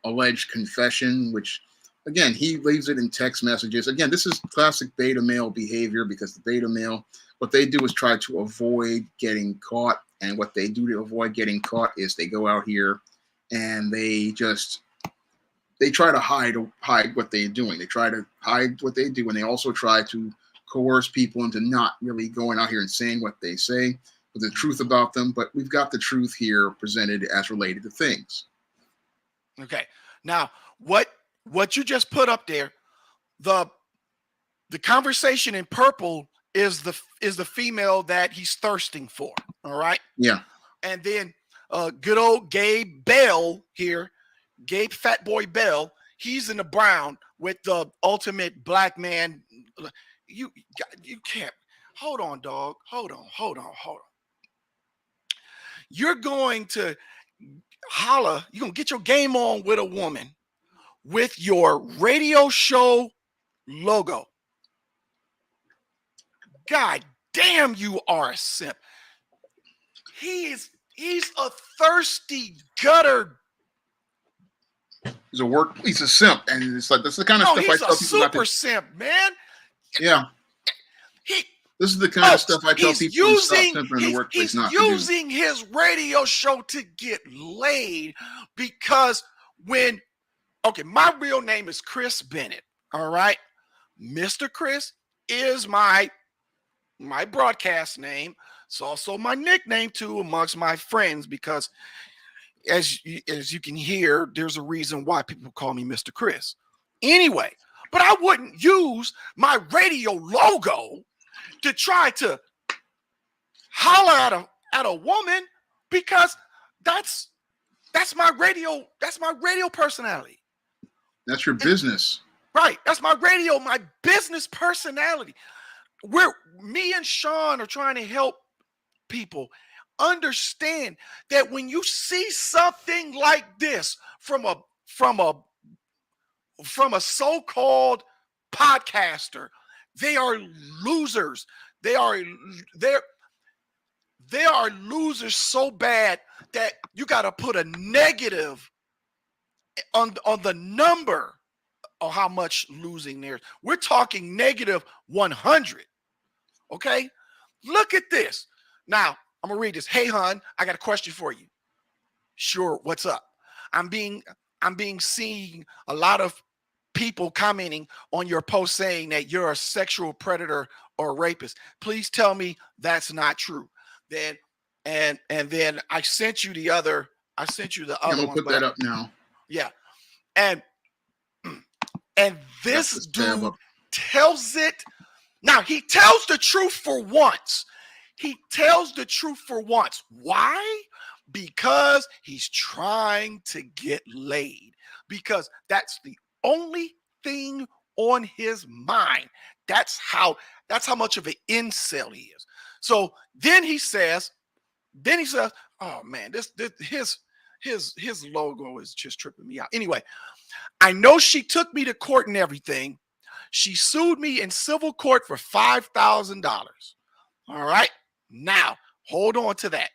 alleged confession, which again, he leaves it in text messages. Again, this is classic beta male behavior, because the beta male, what they do is try to avoid getting caught. And what they do to avoid getting caught is they go out here and they try to hide what they're doing. They try to hide what they do. And they also try to coerce people into not really going out here and saying what they say, with the truth about them. But we've got the truth here presented as related to things. Okay. Now, what you just put up there, the conversation in purple is the female that he's thirsting for. All right. Yeah. And then good old Gabe Bell here, Gabe Fat Boy Bell, he's in the brown with the ultimate black man. You can't. Hold on, dog. Hold on. You're going to holla. You're going to get your game on with a woman with your radio show logo. God damn, you are a simp. He's a thirsty gutter. He's a simp, and it's like, that's the kind of stuff I tell people. He's a super simp, man. Yeah. This is the kind of stuff I tell people to stop simping in the workplace not to do. He's using his radio show to get laid, because my real name is Chris Bennett. All right. Mr. Chris is my broadcast name. It's also my nickname too amongst my friends, because as you can hear, there's a reason why people call me Mr. Chris. Anyway, but I wouldn't use my radio logo to try to holler at a woman, because that's my radio personality. That's your business. Right. That's my business personality. Me and Sean are trying to help people understand that when you see something like this from a so-called podcaster, they are losers. They are losers so bad that you got to put a negative on the number of how much losing there is. We're talking negative 100. Okay? Look at this. Now, I'm going to read this. Hey, hon, I got a question for you. Sure, what's up? I'm being seeing a lot of people commenting on your post saying that you're a sexual predator or rapist. Please tell me that's not true. Then I sent you the other. I'm gonna put that up now. Yeah, and this dude tells it. Now he tells the truth for once. Why? Because he's trying to get laid. Because that's the only thing on his mind. That's how much of an incel he is. So then he says, oh man, his logo is just tripping me out. Anyway, I know she took me to court and everything. She sued me in civil court for $5,000. All right. Now, hold on to that.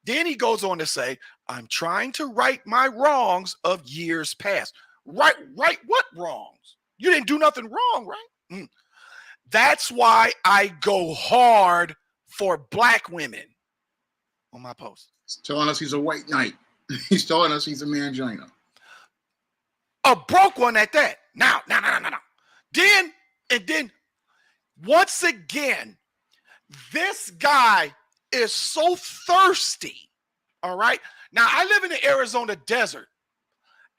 Then he goes on to say, I'm trying to right my wrongs of years past. Right what wrongs? You didn't do nothing wrong, right? That's why I go hard for black women on my post. He's telling us he's a white knight. He's telling us he's a mangina. A broke one at that. Now. Then, once again, this guy is so thirsty. All right. Now, I live in the Arizona desert,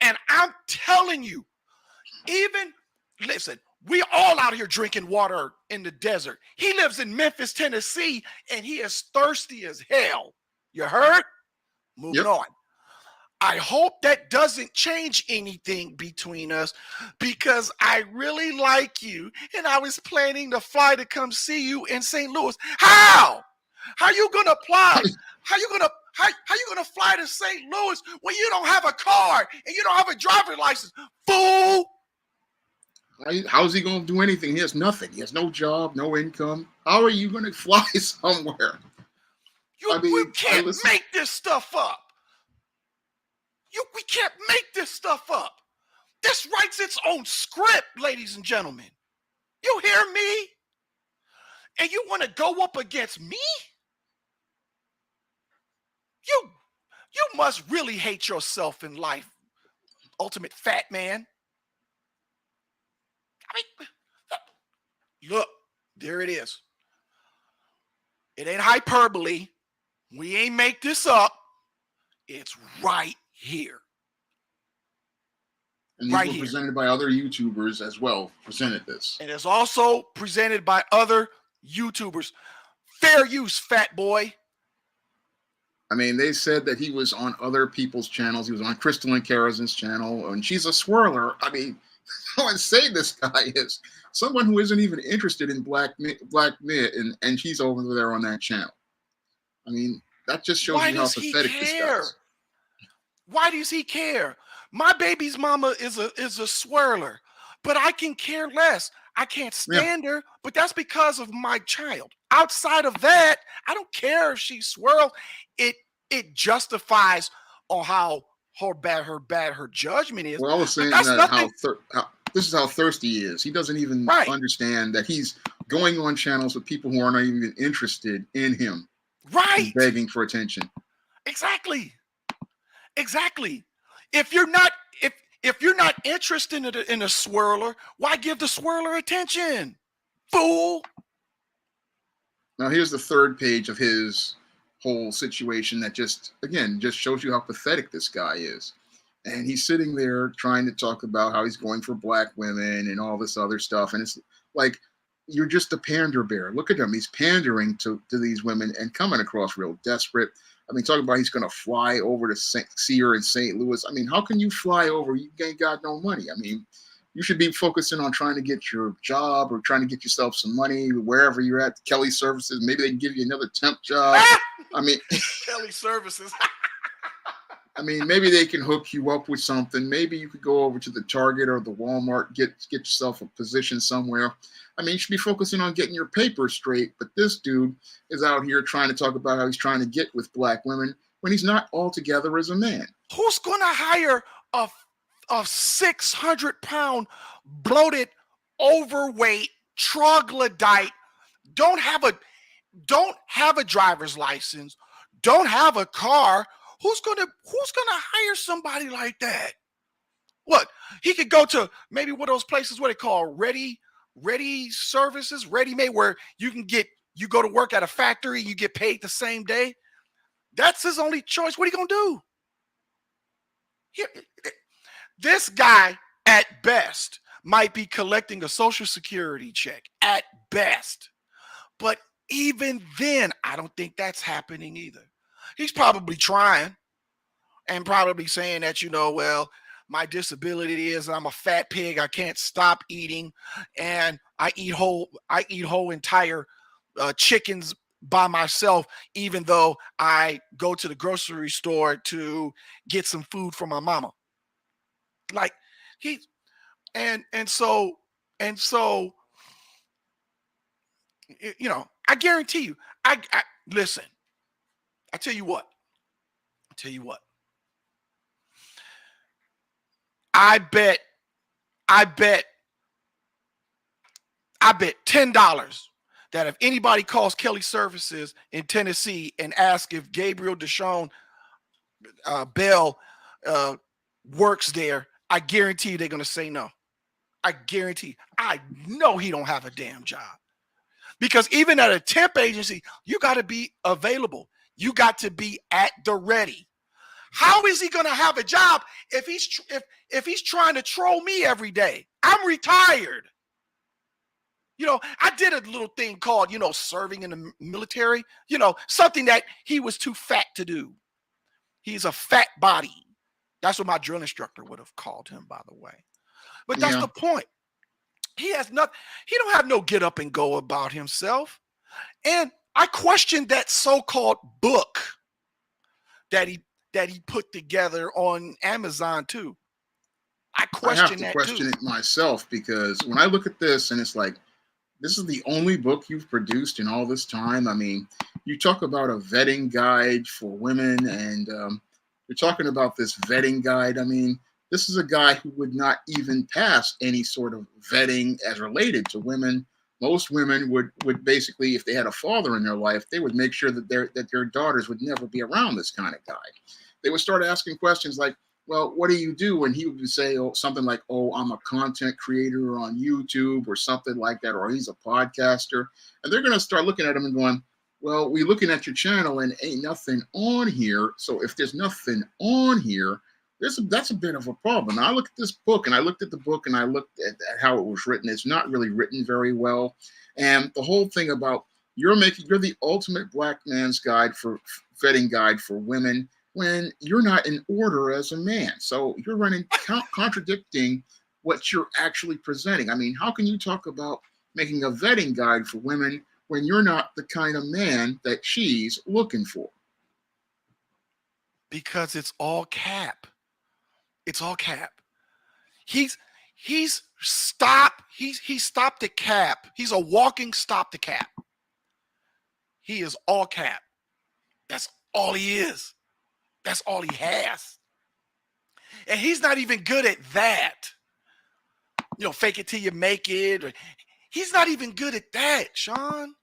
and I'm telling you, listen, we all out here drinking water in the desert. He lives in Memphis, Tennessee, and he is thirsty as hell. You heard? Moving on. I hope that doesn't change anything between us, because I really like you and I was planning to fly to come see you in St. Louis. How you gonna fly? How you gonna fly to St. Louis when you don't have a car and you don't have a driver's license? Fool! How's he gonna do anything? He has nothing. He has no job, no income. How are you gonna fly somewhere? We can't make this stuff up. We can't make this stuff up. This writes its own script, ladies and gentlemen. You hear me? And you want to go up against me? You must really hate yourself in life, ultimate fat man. I mean, look, there it is. It ain't hyperbole. We ain't make this up. It's right here. And these were presented by other YouTubers as well. Presented this. And it's also presented by other YouTubers. Fair use, fat boy. I mean, they said that he was on other people's channels. He was on Crystal and Karazin's channel, and she's a swirler. I mean, how insane this guy is. Someone who isn't even interested in black men, and she's over there on that channel. I mean, that just shows you how pathetic this guy is. Why does he care? My baby's mama is a swirler, but I can care less. I can't stand her, but that's because of my child. Outside of that, I don't care if she swirl. It justifies on how bad her judgment is. Well, I was saying that this is how thirsty he is. He doesn't even understand that he's going on channels with people who are not even interested in him. Right. Begging for attention. Exactly. If you're not interested in a swirler, why give the swirler attention? Fool. Now here's the third page of his whole situation that just shows you how pathetic this guy is. And he's sitting there trying to talk about how he's going for black women and all this other stuff. And it's like, you're just a pander bear. Look at him. He's pandering to these women and coming across real desperate. I mean, talking about he's going to fly over to see her in St. Louis. I mean, how can you fly over? You ain't got no money. I mean, you should be focusing on trying to get your job or trying to get yourself some money wherever you're at. Kelly Services. Maybe they can give you another temp job. I mean, Kelly Services. I mean, maybe they can hook you up with something. Maybe you could go over to the Target or the Walmart, get yourself a position somewhere. I mean, you should be focusing on getting your papers straight. But this dude is out here trying to talk about how he's trying to get with black women when he's not altogether as a man. Who's going to hire a 600-pound, bloated, overweight, troglodyte, don't have a driver's license, don't have a car? Who's gonna hire somebody like that? What? He could go to maybe one of those places what they call ready services, ready-made, where you go to work at a factory, you get paid the same day. That's his only choice. What are you gonna do? This guy, at best, might be collecting a Social Security check, at best. But even then, I don't think that's happening either. He's probably trying and probably saying that, well, my disability is I'm a fat pig. I can't stop eating, and I eat whole entire chickens by myself, even though I go to the grocery store to get some food for my mama. Like so I guarantee you, I listen. I tell you what. I bet $10 that if anybody calls Kelly Services in Tennessee and asks if Gabriel Deshawn Bell works there, I guarantee they're going to say no. I guarantee. I know he don't have a damn job. Because even at a temp agency, you got to be available. You got to be at the ready. How is he going to have a job if he's trying to troll me every day? I'm retired. I did a little thing called, serving in the military, something that he was too fat to do. He's a fat body. That's what my drill instructor would have called him, by the way. But that's the point. He don't have no get up and go about himself. And I questioned that so-called book that he put together on Amazon too. I have to question it myself, because when I look at this and it's like, this is the only book you've produced in all this time. I mean, you talk about a vetting guide for women, and you're talking about this vetting guide. I mean, this is a guy who would not even pass any sort of vetting as related to women. Most women would basically, if they had a father in their life, they would make sure that their daughters would never be around this kind of guy. They would start asking questions like, well, what do you do? And he would say something like, oh, I'm a content creator on YouTube or something like that, or he's a podcaster. And they're going to start looking at him and going, well, we're looking at your channel and ain't nothing on here. So if there's nothing on here, that's a bit of a problem. Now, I look at this book, and I looked at the book, and I looked at how it was written. It's not really written very well. And the whole thing about you're the ultimate black man's vetting guide for women, when you're not in order as a man. So you're contradicting what you're actually presenting. I mean, how can you talk about making a vetting guide for women when you're not the kind of man that she's looking for? Because it's all cap. It's all cap. He's stopped the cap. He's a walking stop the cap. He is all cap. That's all he is. That's all he has. And he's not even good at that. Fake it till you make it. He's not even good at that, Sean.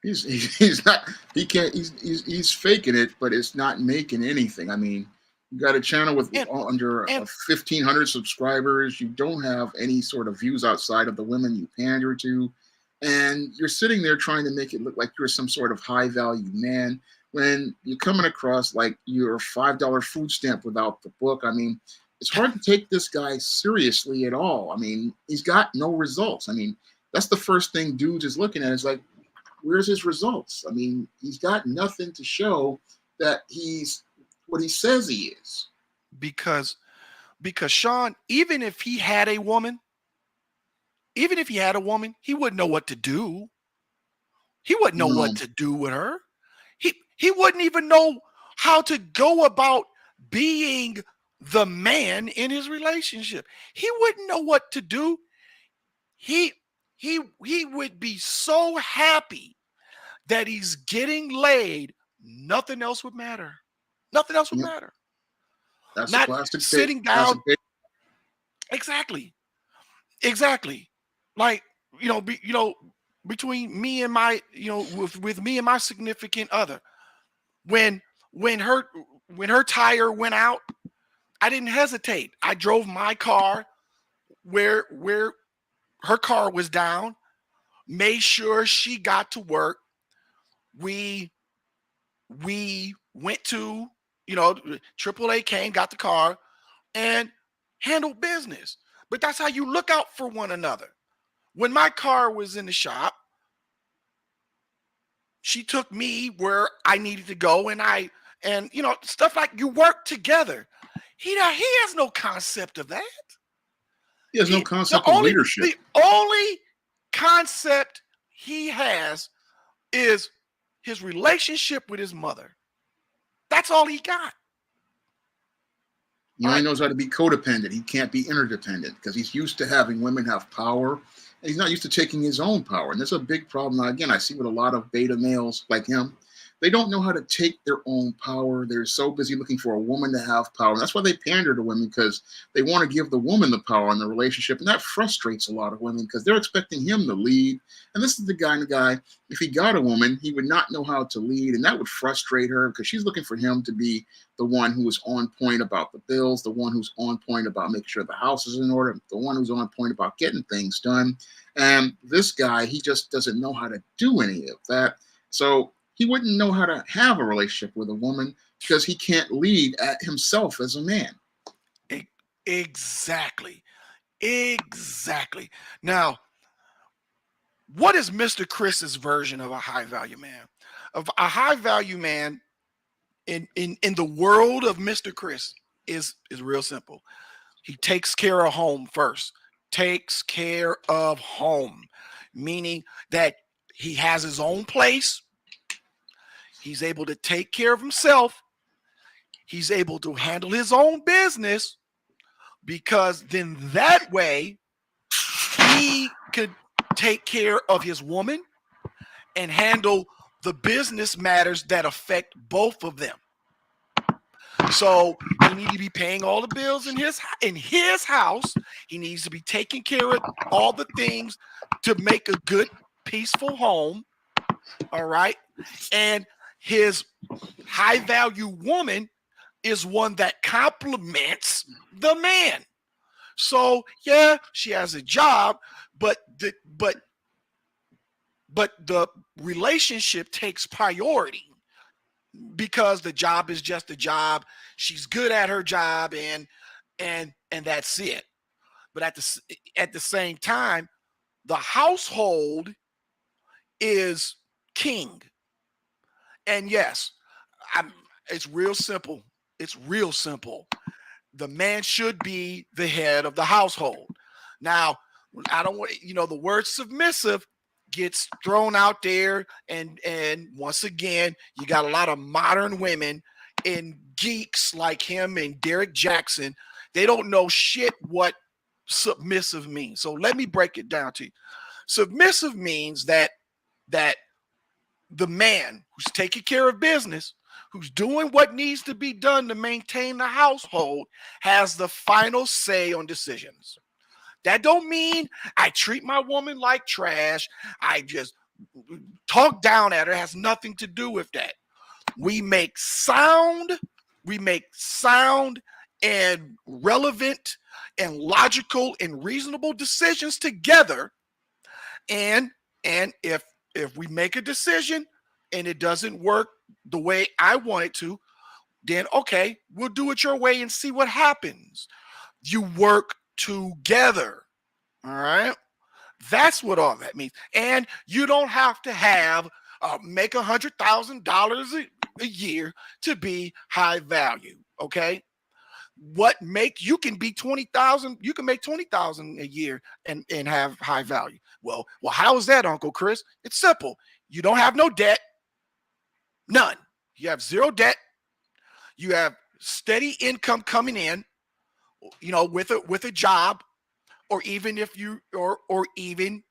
He's not. He can't. He's faking it, but it's not making anything. I mean, you got a channel with under 1,500 subscribers. You don't have any sort of views outside of the women you pander to, and you're sitting there trying to make it look like you're some sort of high value man, when you're coming across like you're a $5 food stamp without the book. I mean, it's hard to take this guy seriously at all. I mean, he's got no results. I mean, that's the first thing dudes is looking at. Is like, where's his results? I mean, he's got nothing to show that he's what he says he is. Because Sean, even if he had a woman, he wouldn't know what to do. He wouldn't know what to do with her. He wouldn't even know how to go about being the man in his relationship. He wouldn't know what to do. He would be so happy that he's getting laid. Nothing else would matter. Nothing else would matter. That's not a plastic sitting down. Exactly. Like, between me and my, with me and my significant other, when her tire went out, I didn't hesitate. I drove my car where her car was down, made sure she got to work. We went to, AAA came, got the car, and handled business. But that's how you look out for one another. When my car was in the shop, she took me where I needed to go, and stuff like you work together. He has no concept of that. He has no concept of leadership. The only concept he has is his relationship with his mother. That's all he got. He only knows how to be codependent. He can't be interdependent because he's used to having women have power, and he's not used to taking his own power. And that's a big problem. Now, again, I see with a lot of beta males like him they don't know how to take their own power. They're so busy looking for a woman to have power. And that's why they pander to women, because they want to give the woman the power in the relationship. And that frustrates a lot of women because they're expecting him to lead. And this is the guy, if he got a woman, he would not know how to lead. And that would frustrate her because she's looking for him to be the one who is on point about the bills, the one who's on point about making sure the house is in order, the one who's on point about getting things done. And this guy, he just doesn't know how to do any of that. So he wouldn't know how to have a relationship with a woman because he can't lead at himself as a man. Exactly. Exactly. Now, what is Mr. Chris's version of a high value man? Of a high value man in the world of Mr. Chris is real simple. He takes care of home first. Takes care of home, meaning that he has his own place. He's able to take care of himself. He's able to handle his own business, because then that way he could take care of his woman and handle the business matters that affect both of them. So he needs to be paying all the bills in his house. He needs to be taking care of all the things to make a good, peaceful home. All right. And his high value woman is one that complements the man. So yeah, she has a job, but the relationship takes priority, because the job is just a job. She's good at her job, and that's it. But at the same time, the household is king. And yes, it's real simple. It's real simple. The man should be the head of the household. Now, I don't want, the word submissive gets thrown out there, and once again, you got a lot of modern women and geeks like him and Derek Jackson. They don't know shit what submissive means. So let me break it down to you. Submissive means that the man who's taking care of business, who's doing what needs to be done to maintain the household, has the final say on decisions. That don't mean I treat my woman like trash. I just talk down at her. It has nothing to do with that. We make sound and relevant and logical and reasonable decisions together. And if we make a decision and it doesn't work the way I want it to, then okay, we'll do it your way and see what happens. You work together. All right. That's what all that means. And you don't have to make $100,000 a year to be high value. Okay. You can be 20,000, you can make 20,000 a year and have high value. Well, how is that, Uncle Chris? It's simple. You don't have no debt. None. You have zero debt. You have steady income coming in, with a job, or even if you even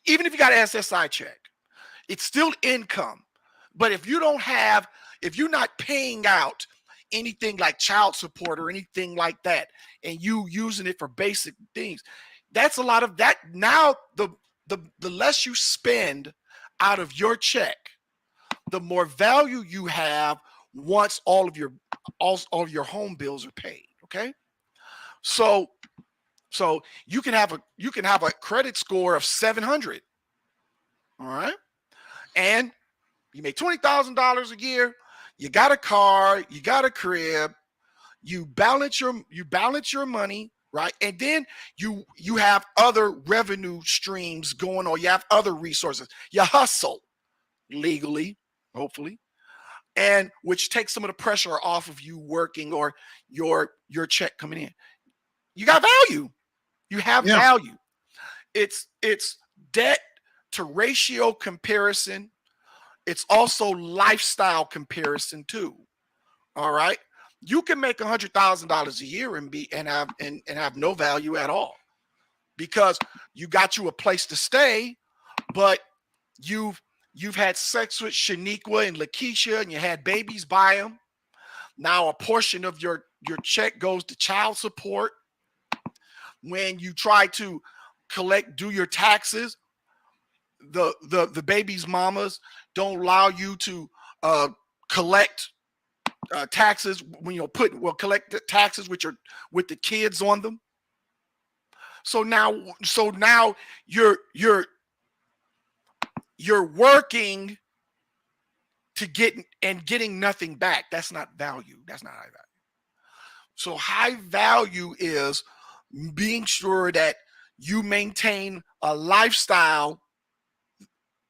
if you got an SSI check, it's still income. But if you're not paying out anything like child support or anything like that, and you using it for basic things, that's a lot of that. Now the less you spend out of your check, the more value you have once all of your home bills are paid. Okay. So you can have a credit score of 700. All right. And you make $20,000 a year. You got a car, you got a crib, you balance your money, right? And then you have other revenue streams going on. You have other resources. You hustle legally, hopefully, and which takes some of the pressure off of you working or your check coming in. You got value. You have value. It's debt to ratio comparison. It's also lifestyle comparison too. All right. You can make $100,000 a year and have no value at all, because you got you a place to stay, but you've you've had sex with Shaniqua and Lakeisha and you had babies by them. Now a portion of your check goes to child support. When you try to do your taxes, the baby's mamas don't allow you to collect taxes when collect the taxes with the kids on them. So now you're working to getting nothing back. That's not value. That's not high value. So high value is being sure that you maintain a lifestyle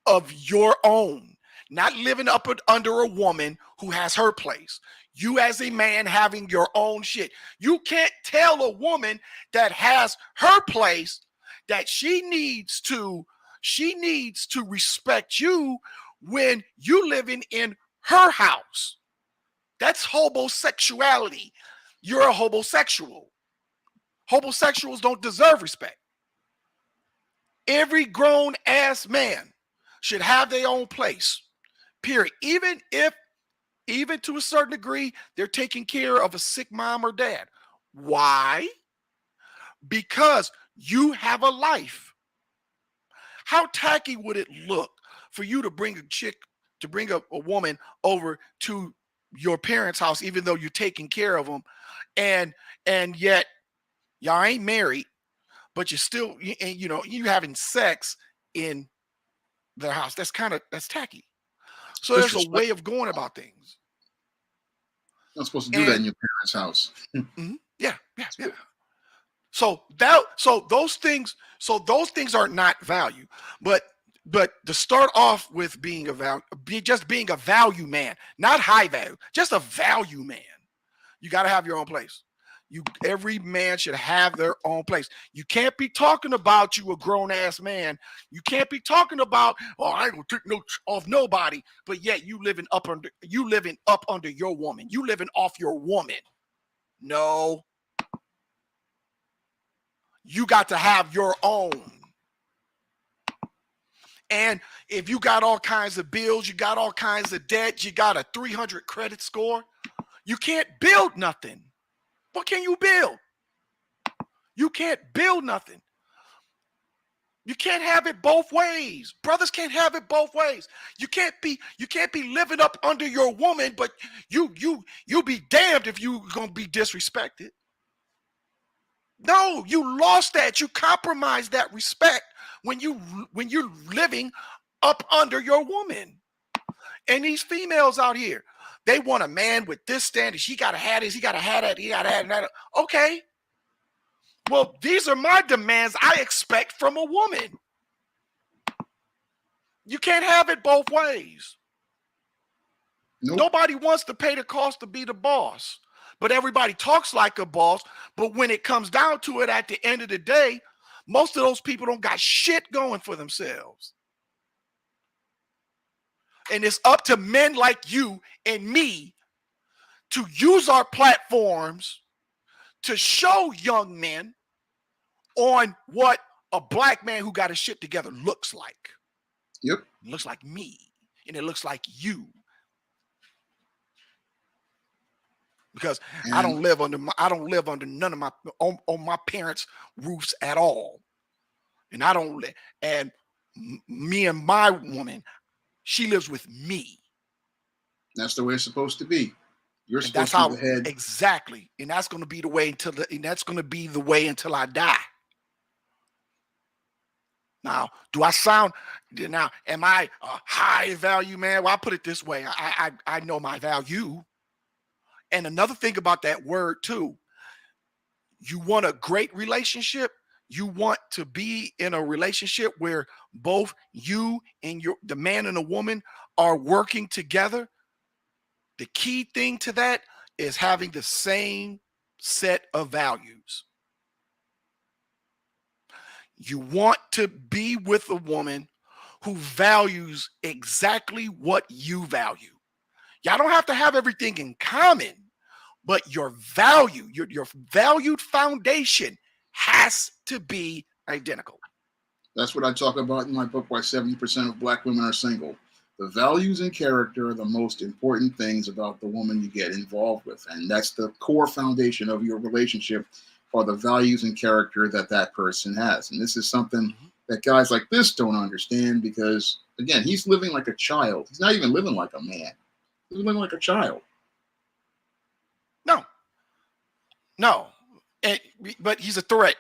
of your own, not living up under a woman who has her place. You as a man having your own shit. You can't tell a woman that has her place that she needs to respect you when you living in her house. That's homosexuality. You're a homosexual. Homosexuals don't deserve respect. Every grown ass man should have their own place, period. Even to a certain degree, they're taking care of a sick mom or dad. Why? Because you have a life. How tacky would it look for you to bring a woman over to your parents' house, even though you're taking care of them, and yet y'all ain't married, but you having sex in their house? That's tacky. So there's a way of going about things. You're not supposed to do that in your parents' house. Yeah. So those things are not value, but to start off with being a value man, not high value, just a value man. You got to have your own place. Every man should have their own place. You can't be talking about you a grown ass man. You can't be talking about, I ain't gonna take no off nobody, but yet you living up under your woman. You living off your woman. No. You got to have your own. And if you got all kinds of bills, you got all kinds of debt, you got a 300 credit score, you can't build nothing. What can you build? You can't build nothing. You can't have it both ways. Brothers can't have it both ways. You can't be living up under your woman, but you'll be damned if you're gonna be disrespected. No, you lost that. You compromised that respect when you're living up under your woman. And these females out here, they want a man with this standard. He gotta have this, he gotta have that, he gotta have that. Okay. Well, these are my demands I expect from a woman. You can't have it both ways. Nope. Nobody wants to pay the cost to be the boss, but everybody talks like a boss. But when it comes down to it, at the end of the day, most of those people don't got shit going for themselves. And it's up to men like you and me to use our platforms to show young men on what a black man who got his shit together looks like. Yep. It looks like me, and it looks like you. Because I don't live under none of on my parents' roofs at all. And me and my woman, she lives with me. That's the way it's supposed to be. You're supposed to be the head. Exactly. And that's going to be the way until I die. Now, am I a high value man? Well, I put it this way. I know my value. And another thing about that word too, you want a great relationship. You want to be in a relationship where both you and the man and the woman are working together. The key thing to that is having the same set of values. You want to be with a woman who values exactly what you value. Y'all don't have to have everything in common, but your value, your valued foundation has to be identical. That's what I talk about in my book, Why 70% of Black Women Are Single. The values and character are the most important things about the woman you get involved with. And that's the core foundation of your relationship, are the values and character that that person has. And this is something that guys like this don't understand because, again, he's living like a child. He's not even living like a man. He's living like a child. No, no. But he's a threat.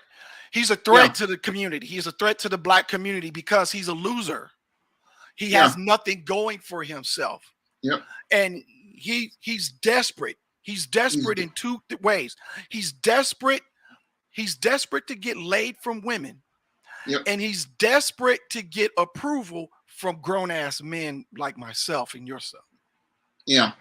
He's a threat to the community. He's a threat to the black community because he's a loser. He has nothing going for himself. Yep. And he's desperate. He's desperate in two ways. He's desperate to get laid from women. Yep. And he's desperate to get approval from grown-ass men like myself and yourself. Yeah.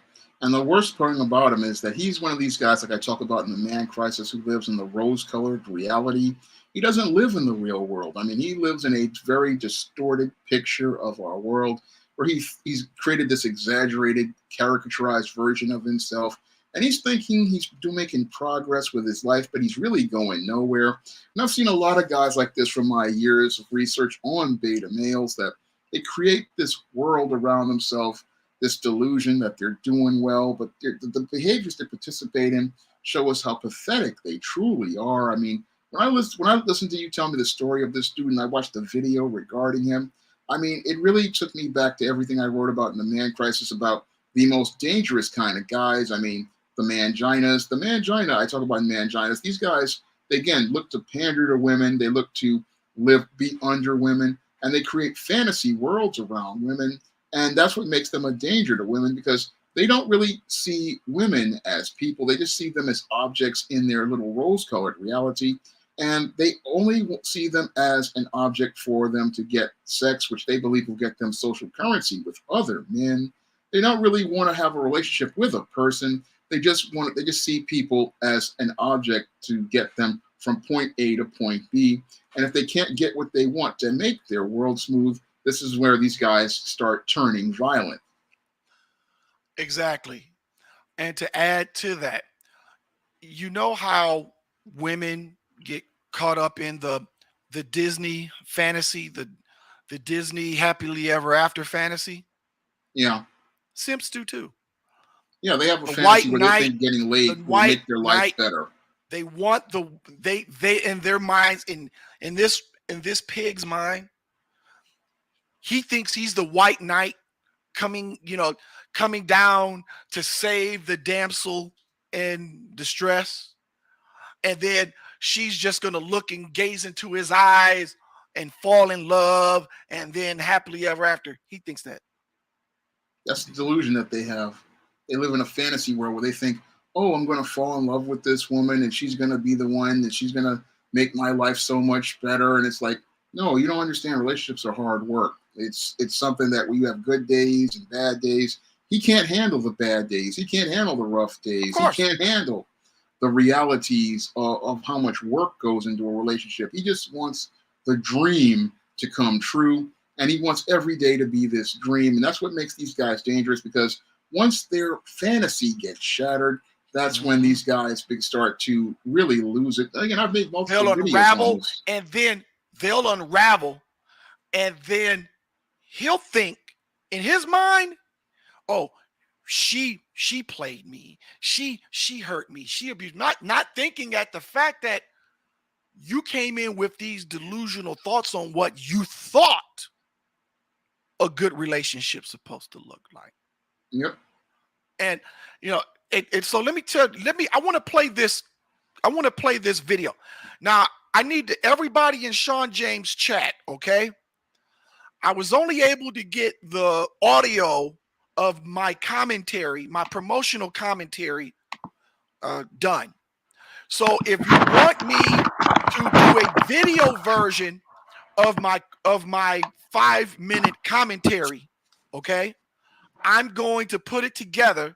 And the worst part about him is that he's one of these guys, like I talk about in The Man Crisis, who lives in the rose-colored reality. He doesn't live in the real world. I mean, he lives in a very distorted picture of our world where he's created this exaggerated, caricaturized version of himself. And he's thinking he's making progress with his life, but he's really going nowhere. And I've seen a lot of guys like this from my years of research on beta males, that they create this world around themselves, this delusion that they're doing well, but the behaviors they participate in show us how pathetic they truly are. I mean, when I listened to you tell me the story of this dude and I watched the video regarding him, I mean, it really took me back to everything I wrote about in The Man Crisis about the most dangerous kind of guys. I mean, the manginas. The mangina I talk about in manginas. These guys, they again look to pander to women. They look to be under women, and they create fantasy worlds around women. And that's what makes them a danger to women, because they don't really see women as people. They just see them as objects in their little rose-colored reality. And they only see them as an object for them to get sex, which they believe will get them social currency with other men. They don't really want to have a relationship with a person. They just see people as an object to get them from point A to point B. And if they can't get what they want to make their world smooth, this is where these guys start turning violent. Exactly. And to add to that, you know how women get caught up in the Disney fantasy, the Disney happily ever after fantasy? Yeah. Simps do too. Yeah, they have a The fantasy white where knight, they think getting laid the will make white their life knight, better. they want they in their minds, in this pig's mind, he thinks he's the white knight coming down to save the damsel in distress. And then she's just going to look and gaze into his eyes and fall in love, and then happily ever after. He thinks that. That's the delusion that they have. They live in a fantasy world where they think, oh, I'm going to fall in love with this woman and she's going to be the one, and she's going to make my life so much better. And it's like, no, you don't understand. Relationships are hard work. It's something that when you have good days and bad days, he can't handle the bad days. He can't handle the rough days. He can't handle the realities of how much work goes into a relationship. He just wants the dream to come true, and he wants every day to be this dream. And that's what makes these guys dangerous, because once their fantasy gets shattered, that's when these guys start to really lose it. Again, I've made multiple videos on this. They'll unravel, and then he'll think in his mind, oh, she played me, she hurt me, she abused, not thinking at the fact that you came in with these delusional thoughts on what you thought a good relationship's supposed to look like. Yep. And so I want to play this video. Now, I need everybody in Sean James chat, okay? I was only able to get the audio of my commentary, my promotional commentary, done. So if you want me to do a video version of my 5-minute commentary, okay, I'm going to put it together,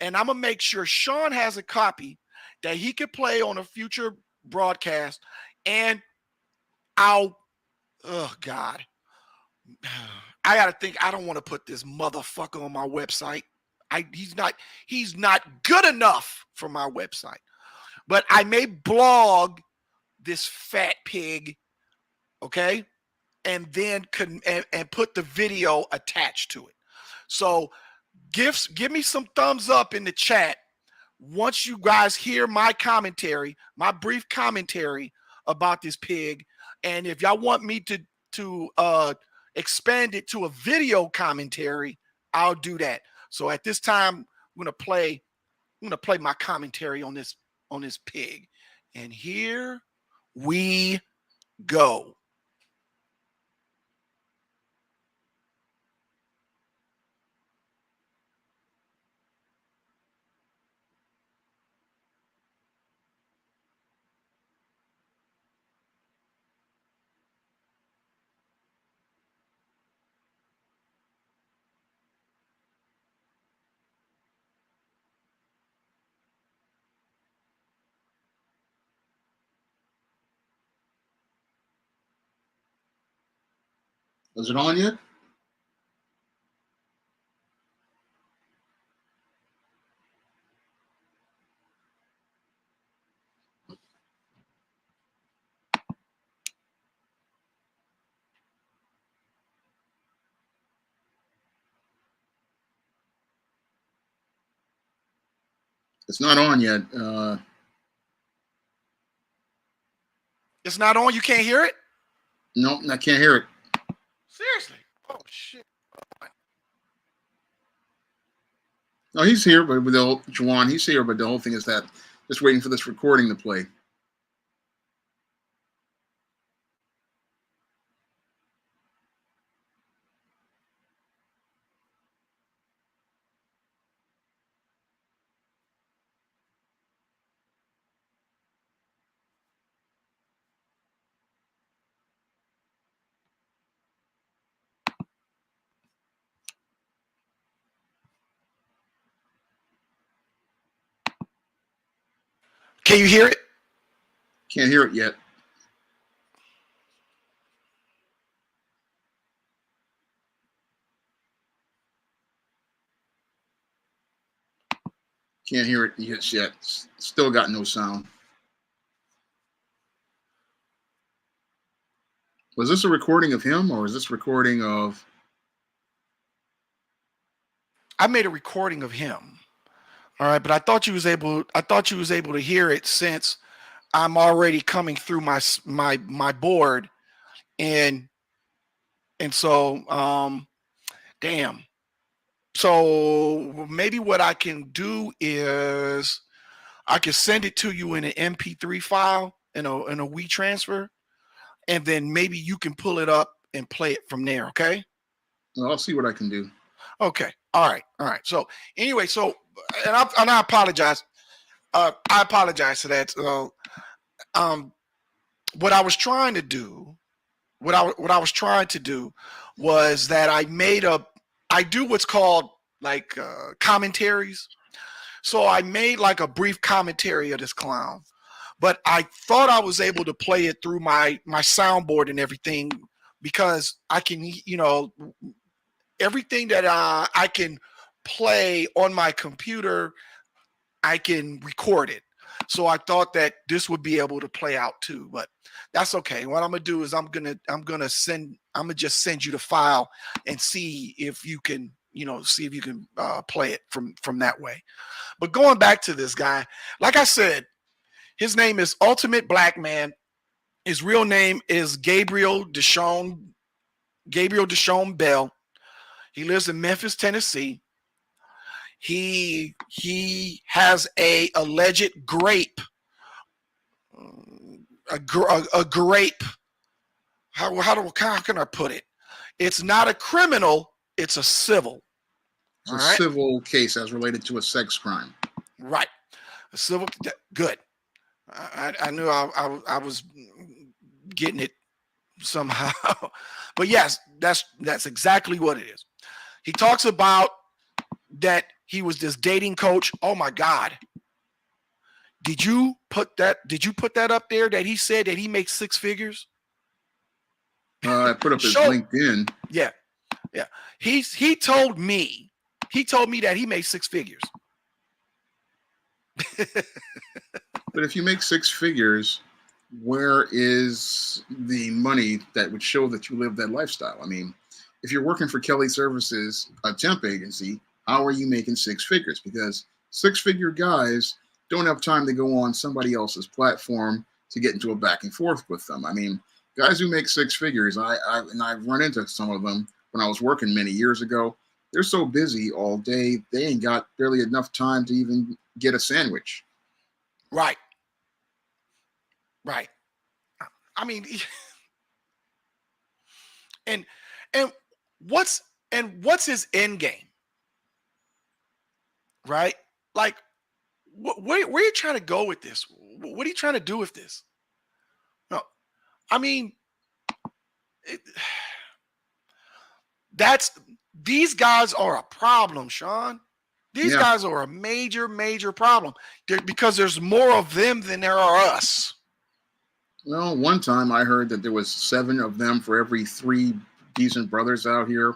and I'm gonna make sure Sean has a copy that he could play on a future broadcast. And oh God, I gotta think. I don't want to put this motherfucker on my website. He's not good enough for my website. But I may blog this fat pig, okay, and then and put the video attached to it. So give me some thumbs up in the chat once you guys hear my commentary, my brief commentary about this pig. And if y'all want me to expand it to a video commentary, I'll do that. So at this time, I'm gonna play my commentary on this pig. And here we go. Is it on yet? It's not on yet. It's not on. You can't hear it? No, I can't hear it. Seriously? Oh shit. No, he's here, but with the whole, Juwan, he's here, but the whole thing is that just waiting for this recording to play. Can you hear it? Can't hear it yet. Can't hear it yet. Still got no sound. Was this a recording of him, or is this recording of? I made a recording of him. All right, but I thought you was able to hear it since I'm already coming through my board, and so damn. So maybe what I can do is I can send it to you in an MP3 file in a WeTransfer, and then maybe you can pull it up and play it from there. Okay. Well, I'll see what I can do. Okay. All right. So anyway, and I apologize. I apologize for that. What I was trying to do, was that I do what's called like commentaries. So I made like a brief commentary of this clown, but I thought I was able to play it through my soundboard and everything, because I can, everything that I can play on my computer, I can record it. So I thought that this would be able to play out too, but that's okay. What I'm gonna do is I'm gonna just send you the file and see if you can, play it from that way. But going back to this guy, like I said, his name is Ultimate Black Man. His real name is Gabriel Deshaun Bell. He lives in Memphis, Tennessee. He has a alleged grape, a grape. How can I put it? It's not a criminal. It's a civil. It's a civil case as related to a sex crime. Right. A civil. Good. I knew I was getting it somehow, but yes, that's exactly what it is. He talks about that he was this dating coach. Oh my God. Did you put that up there, that he said that he makes six figures? I put up his LinkedIn. Yeah. He told me that he made six figures. But if you make six figures, where is the money that would show that you live that lifestyle? I mean, if you're working for Kelly Services, a temp agency, how are you making six figures? Because six-figure guys don't have time to go on somebody else's platform to get into a back and forth with them. I mean, guys who make six figures, I've run into some of them when I was working many years ago. They're so busy all day, they ain't got barely enough time to even get a sandwich. Right. Right. I mean, and and what's his end game? Right? Like, where are you trying to go with this? What are you trying to do with this? No, I mean, it, these guys are a problem, Sean. These Yeah. guys are a major, major problem because there's more of them than there are us. Well, one time I heard that there was 7 of them for every 3 decent brothers out here.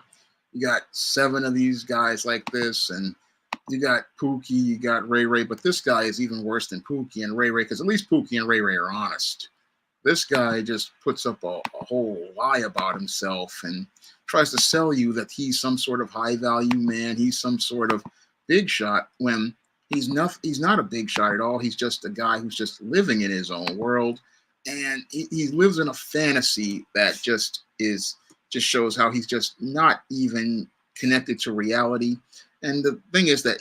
You got 7 of these guys like this, and you got Pookie, you got Ray Ray, but this guy is even worse than Pookie and Ray Ray, because at least Pookie and Ray Ray are honest. This guy just puts up a whole lie about himself and tries to sell you that he's some sort of high value man. He's some sort of big shot when he's not a big shot at all. He's just a guy who's just living in his own world. And he lives in a fantasy that just shows how he's just not even connected to reality. And the thing is that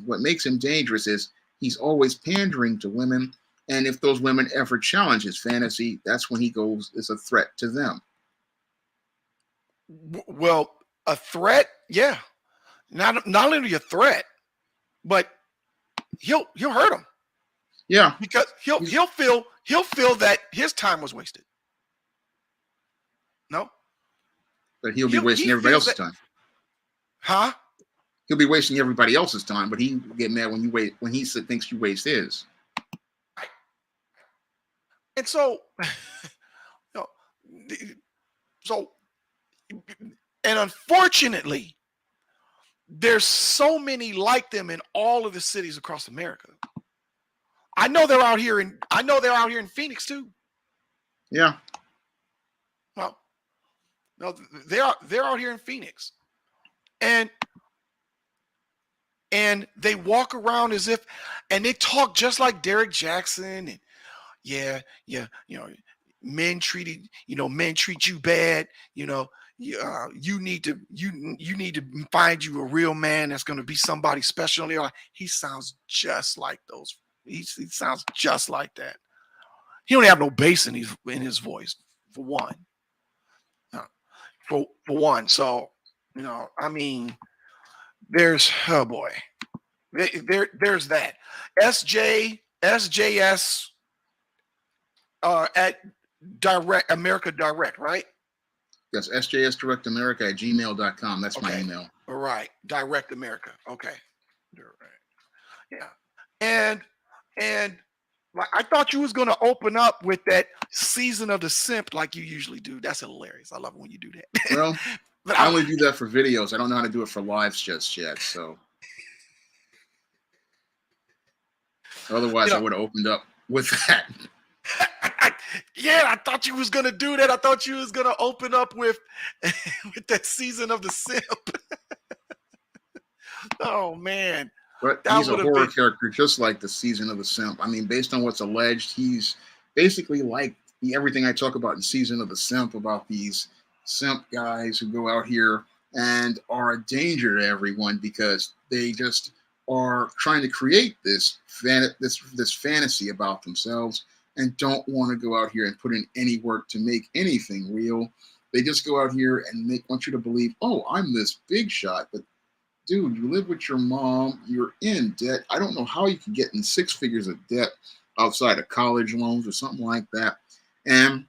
what makes him dangerous is he's always pandering to women. And if those women ever challenge his fantasy, that's when he goes as a threat to them. Well, a threat, yeah. Not only a threat, but he'll hurt him. Yeah, because he'll feel that his time was wasted. No, but he'll be wasting everybody else's time. Huh? He'll be wasting everybody else's time, but he get mad when he thinks you waste his. And so, and unfortunately, there's so many like them in all of the cities across America. I know they're out here in Phoenix too. Yeah. Well, no, they're out here in Phoenix, and they walk around as if, and they talk just like Derek Jackson, and men treat you bad, you need to find you a real man that's going to be somebody special. He sounds just like those. He sounds just like that. He don't have no bass in his voice, for one. For one. So, I mean, there's, oh boy, there's that. SJS at Direct America Direct, right? Yes, SJS Direct America at gmail.com. That's my email. All right. Direct America. Okay. Yeah. And I thought you was going to open up with that season of the simp like you usually do. That's hilarious. I love it when you do that. Well, but I only do that for videos. I don't know how to do it for lives just yet. So otherwise, I would have opened up with that. I thought you was going to do that. I thought you was going to open up with that season of the simp. Oh, man. But he's a horror character, just like the season of the simp. I mean, based on what's alleged, he's basically like everything I talk about in season of the simp, about these simp guys who go out here and are a danger to everyone because they just are trying to create this fantasy about themselves and don't want to go out here and put in any work to make anything real. They just go out here and want you to believe, oh, I'm this big shot, but dude, you live with your mom, you're in debt. I don't know how you can get in 6 figures of debt outside of college loans or something like that. And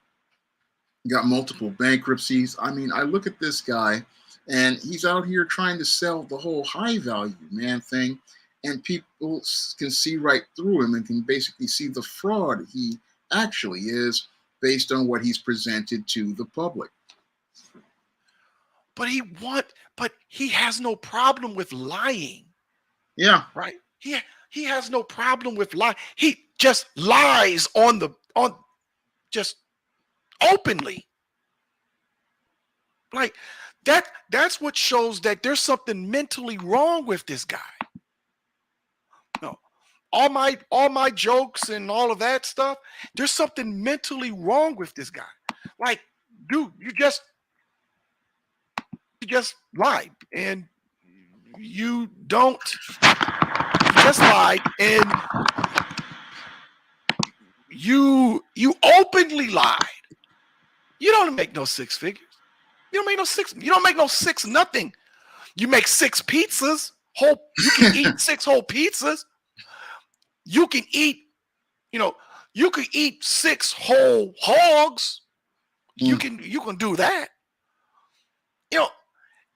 got multiple bankruptcies. I mean, I look at this guy and he's out here trying to sell the whole high value man thing. And people can see right through him and can basically see the fraud he actually is based on what he's presented to the public. But he has no problem with lying. Yeah. Right. He has no problem with lying. He just lies just openly. Like That's what shows that there's something mentally wrong with this guy. No, all my jokes and all of that stuff, there's something mentally wrong with this guy. Like, dude, you just lied, and you just lied, and you openly lied. You don't make no six figures. You don't make no six nothing. You make six pizzas. You can eat six whole pizzas. You can eat, you can eat six whole hogs. You can do that.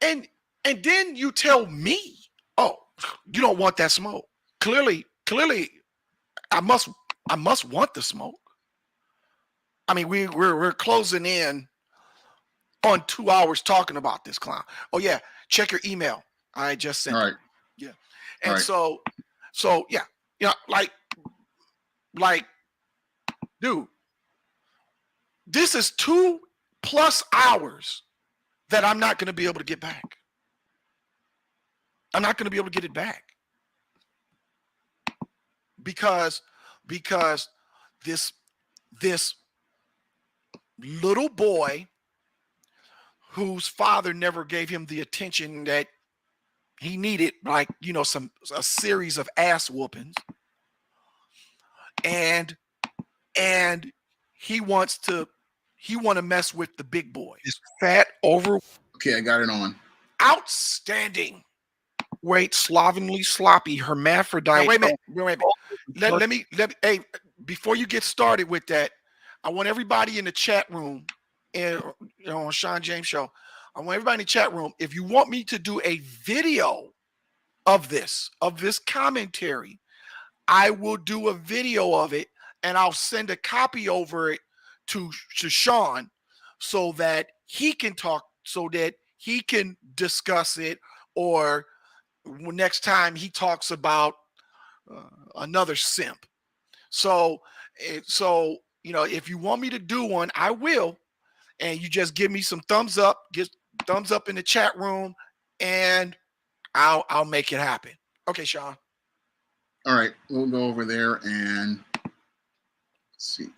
And then you tell me, oh, you don't want that smoke. Clearly, I must want the smoke. I mean, we're closing in on 2 hours talking about this clown. Oh yeah, check your email. I just sent. All right. It. Yeah, and so yeah, like, dude, this is 2+ hours that I'm not going to be able to get back. I'm not going to be able to get it back because this little boy whose father never gave him the attention that he needed, like, a series of ass whoopings, and he want to mess with the big boy. This fat over. Okay, I got it on. Outstanding. Wait, slovenly, sloppy, hermaphrodite. Now, wait a minute. Let me. Hey, before you get started with that, I want everybody in the chat room and on Sean James Show. I want everybody in the chat room. If you want me to do a video of this commentary, I will do a video of it, and I'll send a copy over it to Sean so that he can talk, so that he can discuss it, or next time he talks about another simp. So if you want me to do one, I will, and you just give me some thumbs up, get thumbs up in the chat room, and I'll make it happen. Okay, Sean. All right, we'll go over there and let's see.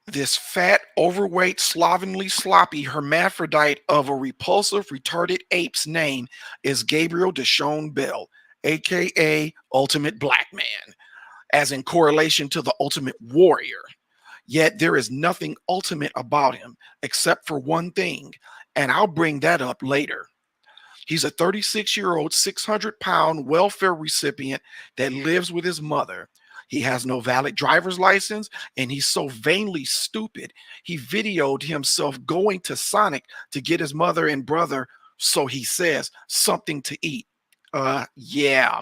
This fat, overweight, slovenly, sloppy hermaphrodite of a repulsive, retarded ape's name is Gabriel Deshaun Bell, aka Ultimate Black Man, as in correlation to the Ultimate Warrior. Yet there is nothing ultimate about him except for one thing, and I'll bring that up later. He's a 36-year-old, 600-pound welfare recipient that lives with his mother. He has no valid driver's license, and he's so vainly stupid, he videoed himself going to Sonic to get his mother and brother, so he says, something to eat. Yeah.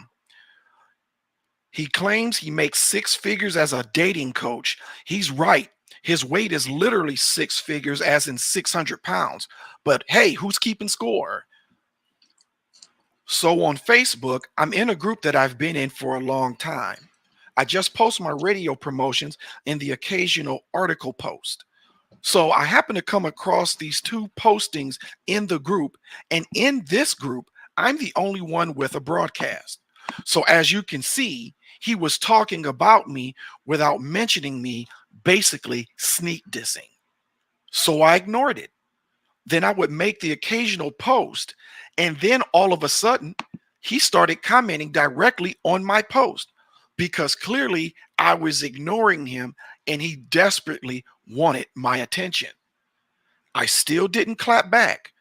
He claims he makes six figures as a dating coach. He's right. His weight is literally six figures, as in 600 pounds. But hey, who's keeping score? So on Facebook, I'm in a group that I've been in for a long time. I just post my radio promotions and the occasional article post. So I happen to come across these two postings in the group, and in this group, I'm the only one with a broadcast. So as you can see, he was talking about me without mentioning me, basically sneak dissing. So I ignored it. Then I would make the occasional post, and then all of a sudden, he started commenting directly on my post, because clearly I was ignoring him and he desperately wanted my attention. I still didn't clap back,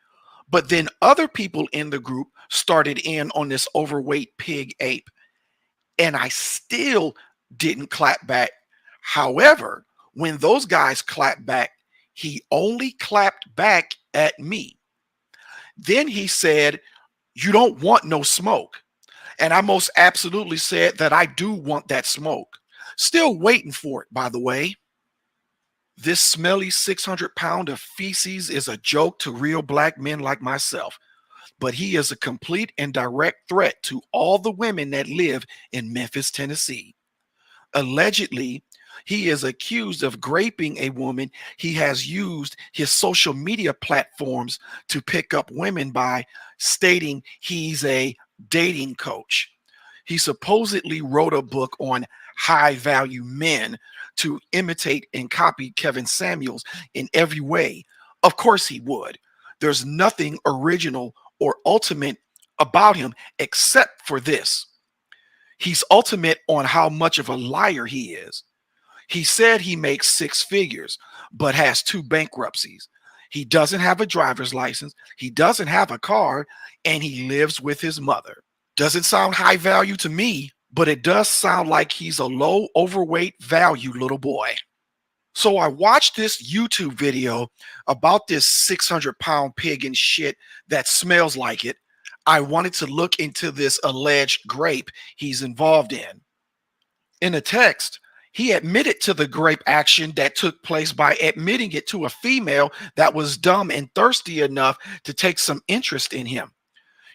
but then other people in the group started in on this overweight pig ape, and I still didn't clap back. However, when those guys clapped back, he only clapped back at me. Then he said, "You don't want no smoke." And I most absolutely said that I do want that smoke. Still waiting for it, by the way. This smelly 600-pound of feces is a joke to real black men like myself, but he is a complete and direct threat to all the women that live in Memphis, Tennessee. Allegedly, He is accused of raping a woman. He has used his social media platforms to pick up women by stating he's a dating coach. He supposedly wrote a book on high value men to imitate and copy Kevin Samuels in every way. Of course he would. There's nothing original or ultimate about him except for this. He's ultimate on how much of a liar he is. He said he makes 6 figures, but has 2 bankruptcies. He doesn't have a driver's license. He doesn't have a car, and he lives with his mother. Doesn't sound high value to me, but it does sound like he's a low, overweight value little boy. So I watched this YouTube video about this 600-pound pig and shit that smells like it. I wanted to look into this alleged grape he's involved in. In a text, he admitted to the grape action that took place by admitting it to a female that was dumb and thirsty enough to take some interest in him.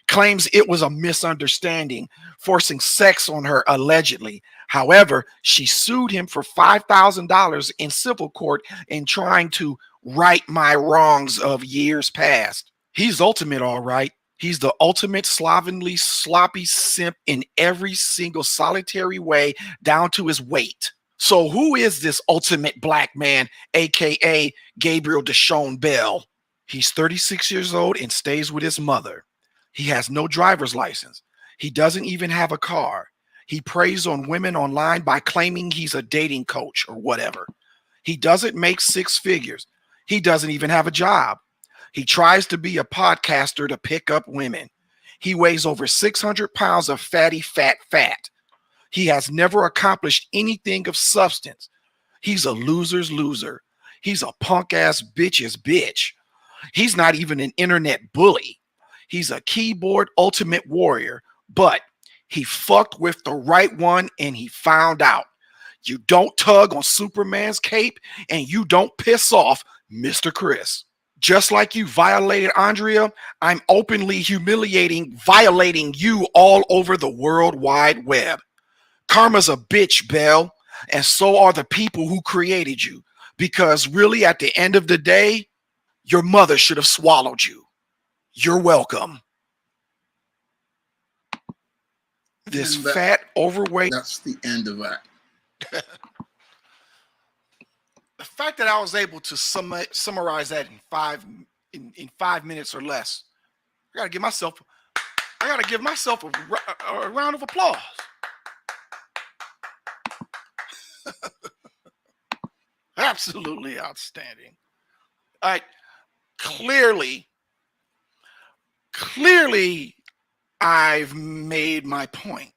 Claims it was a misunderstanding, forcing sex on her allegedly. However, she sued him for $5,000 in civil court in trying to right my wrongs of years past. He's ultimate, all right. He's the ultimate slovenly, sloppy simp in every single solitary way, down to his weight. So who is this ultimate black man, aka Gabriel Deshaun Bell? He's 36 years old and stays with his mother. He has no driver's license. He doesn't even have a car. He preys on women online by claiming he's a dating coach or whatever. He doesn't make 6 figures. He doesn't even have a job. He tries to be a podcaster to pick up women. He weighs over 600 pounds of fatty fat. He has never accomplished anything of substance. He's a loser's loser. He's a punk ass bitch's bitch. He's not even an internet bully. He's a keyboard ultimate warrior, but he fucked with the right one and he found out. You don't tug on Superman's cape and you don't piss off Mr. Chris. Just like you violated Andrea, I'm openly violating you all over the World Wide Web. Karma's a bitch, Belle, and so are the people who created you. Because really, at the end of the day, your mother should have swallowed you. You're welcome. This fat, overweight. That's the end of that. The fact that I was able to summarize that in 5 minutes or less, I gotta give myself a round of applause. Absolutely outstanding. All right, clearly, I've made my point.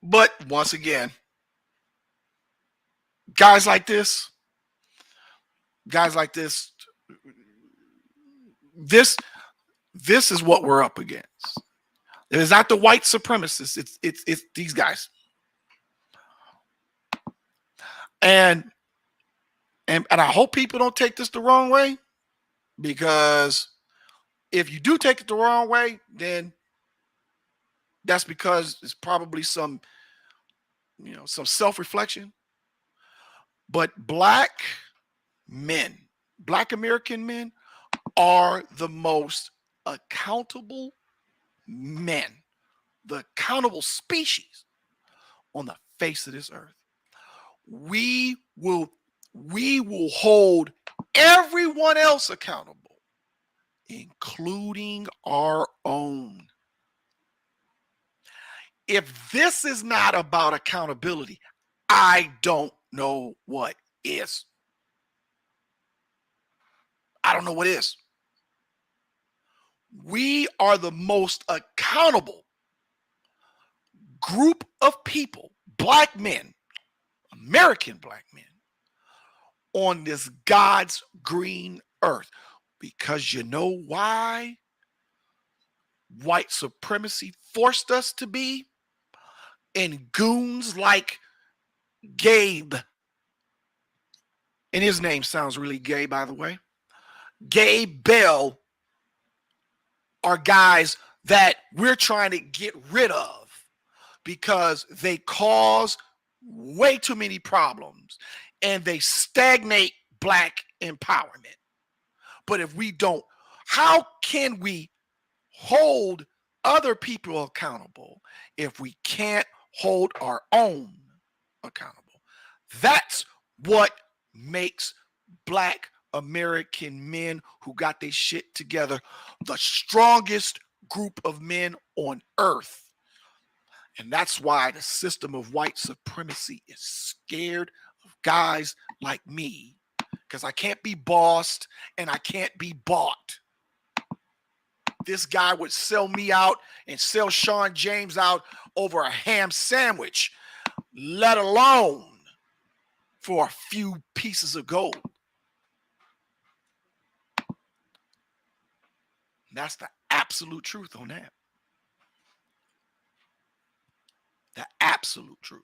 But once again, guys like this, this is what we're up against. It is not the white supremacists. It's these guys. And I hope people don't take this the wrong way, because if you do take it the wrong way, then that's because it's probably some self-reflection. But black American men are the most accountable men, the accountable species on the face of this earth. We will hold everyone else accountable, including our own. If this is not about accountability, I don't know what is. I don't know what is. We are the most accountable group of people, black men, American black men, on this God's green earth. Because you know why white supremacy forced us to be? And goons like Gabe, and his name sounds really gay, by the way, Gabe Bell, are guys that we're trying to get rid of. because they cause way too many problems and they stagnate Black empowerment. But if we don't, how can we hold other people accountable if we can't hold our own accountable? That's what makes Black American men who got their shit together the strongest group of men on earth. And that's why the system of white supremacy is scared of guys like me, because I can't be bossed and I can't be bought. This guy would sell me out and sell Sean James out over a ham sandwich, let alone for a few pieces of gold. That's the absolute truth on that. The absolute truth.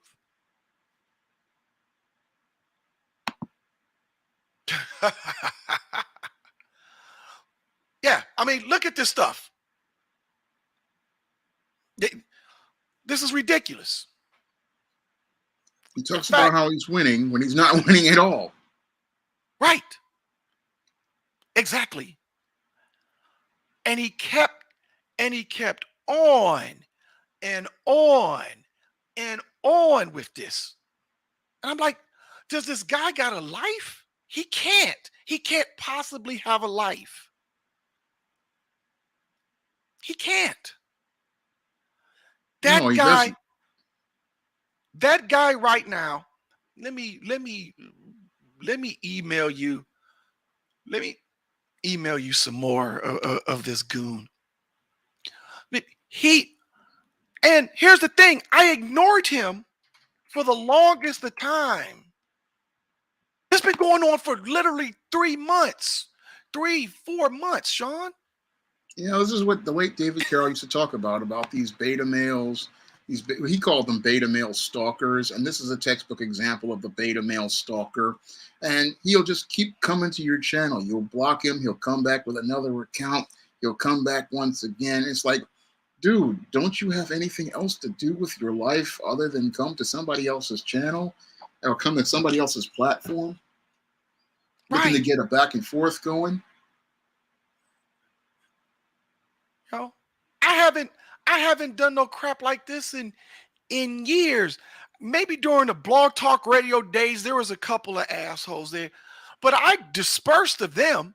Yeah, I mean, look at this stuff. This is ridiculous. He talks about how he's winning when he's not winning at all. Right. Exactly. And he kept on and on and on with this. And I'm like, does this guy got a life? He can't. He can't possibly have a life. He can't. That guy right now, let me email you. Let me email you some more of this goon. And here's the thing, I ignored him for the longest of time. It's been going on for literally 3 months, 4 months, Sean. You know, this is what the late David Carroll used to talk about these beta males. He called them beta male stalkers, and this is a textbook example of the beta male stalker. And he'll just keep coming to your channel. You'll block him. He'll come back with another account. He'll come back once again. It's like, dude, don't you have anything else to do with your life other than come to somebody else's channel or come to somebody else's platform? Looking to get a back and forth going? You know, I haven't done no crap like this in years. Maybe during the Blog Talk Radio days, there was a couple of assholes there, but I dispersed of them.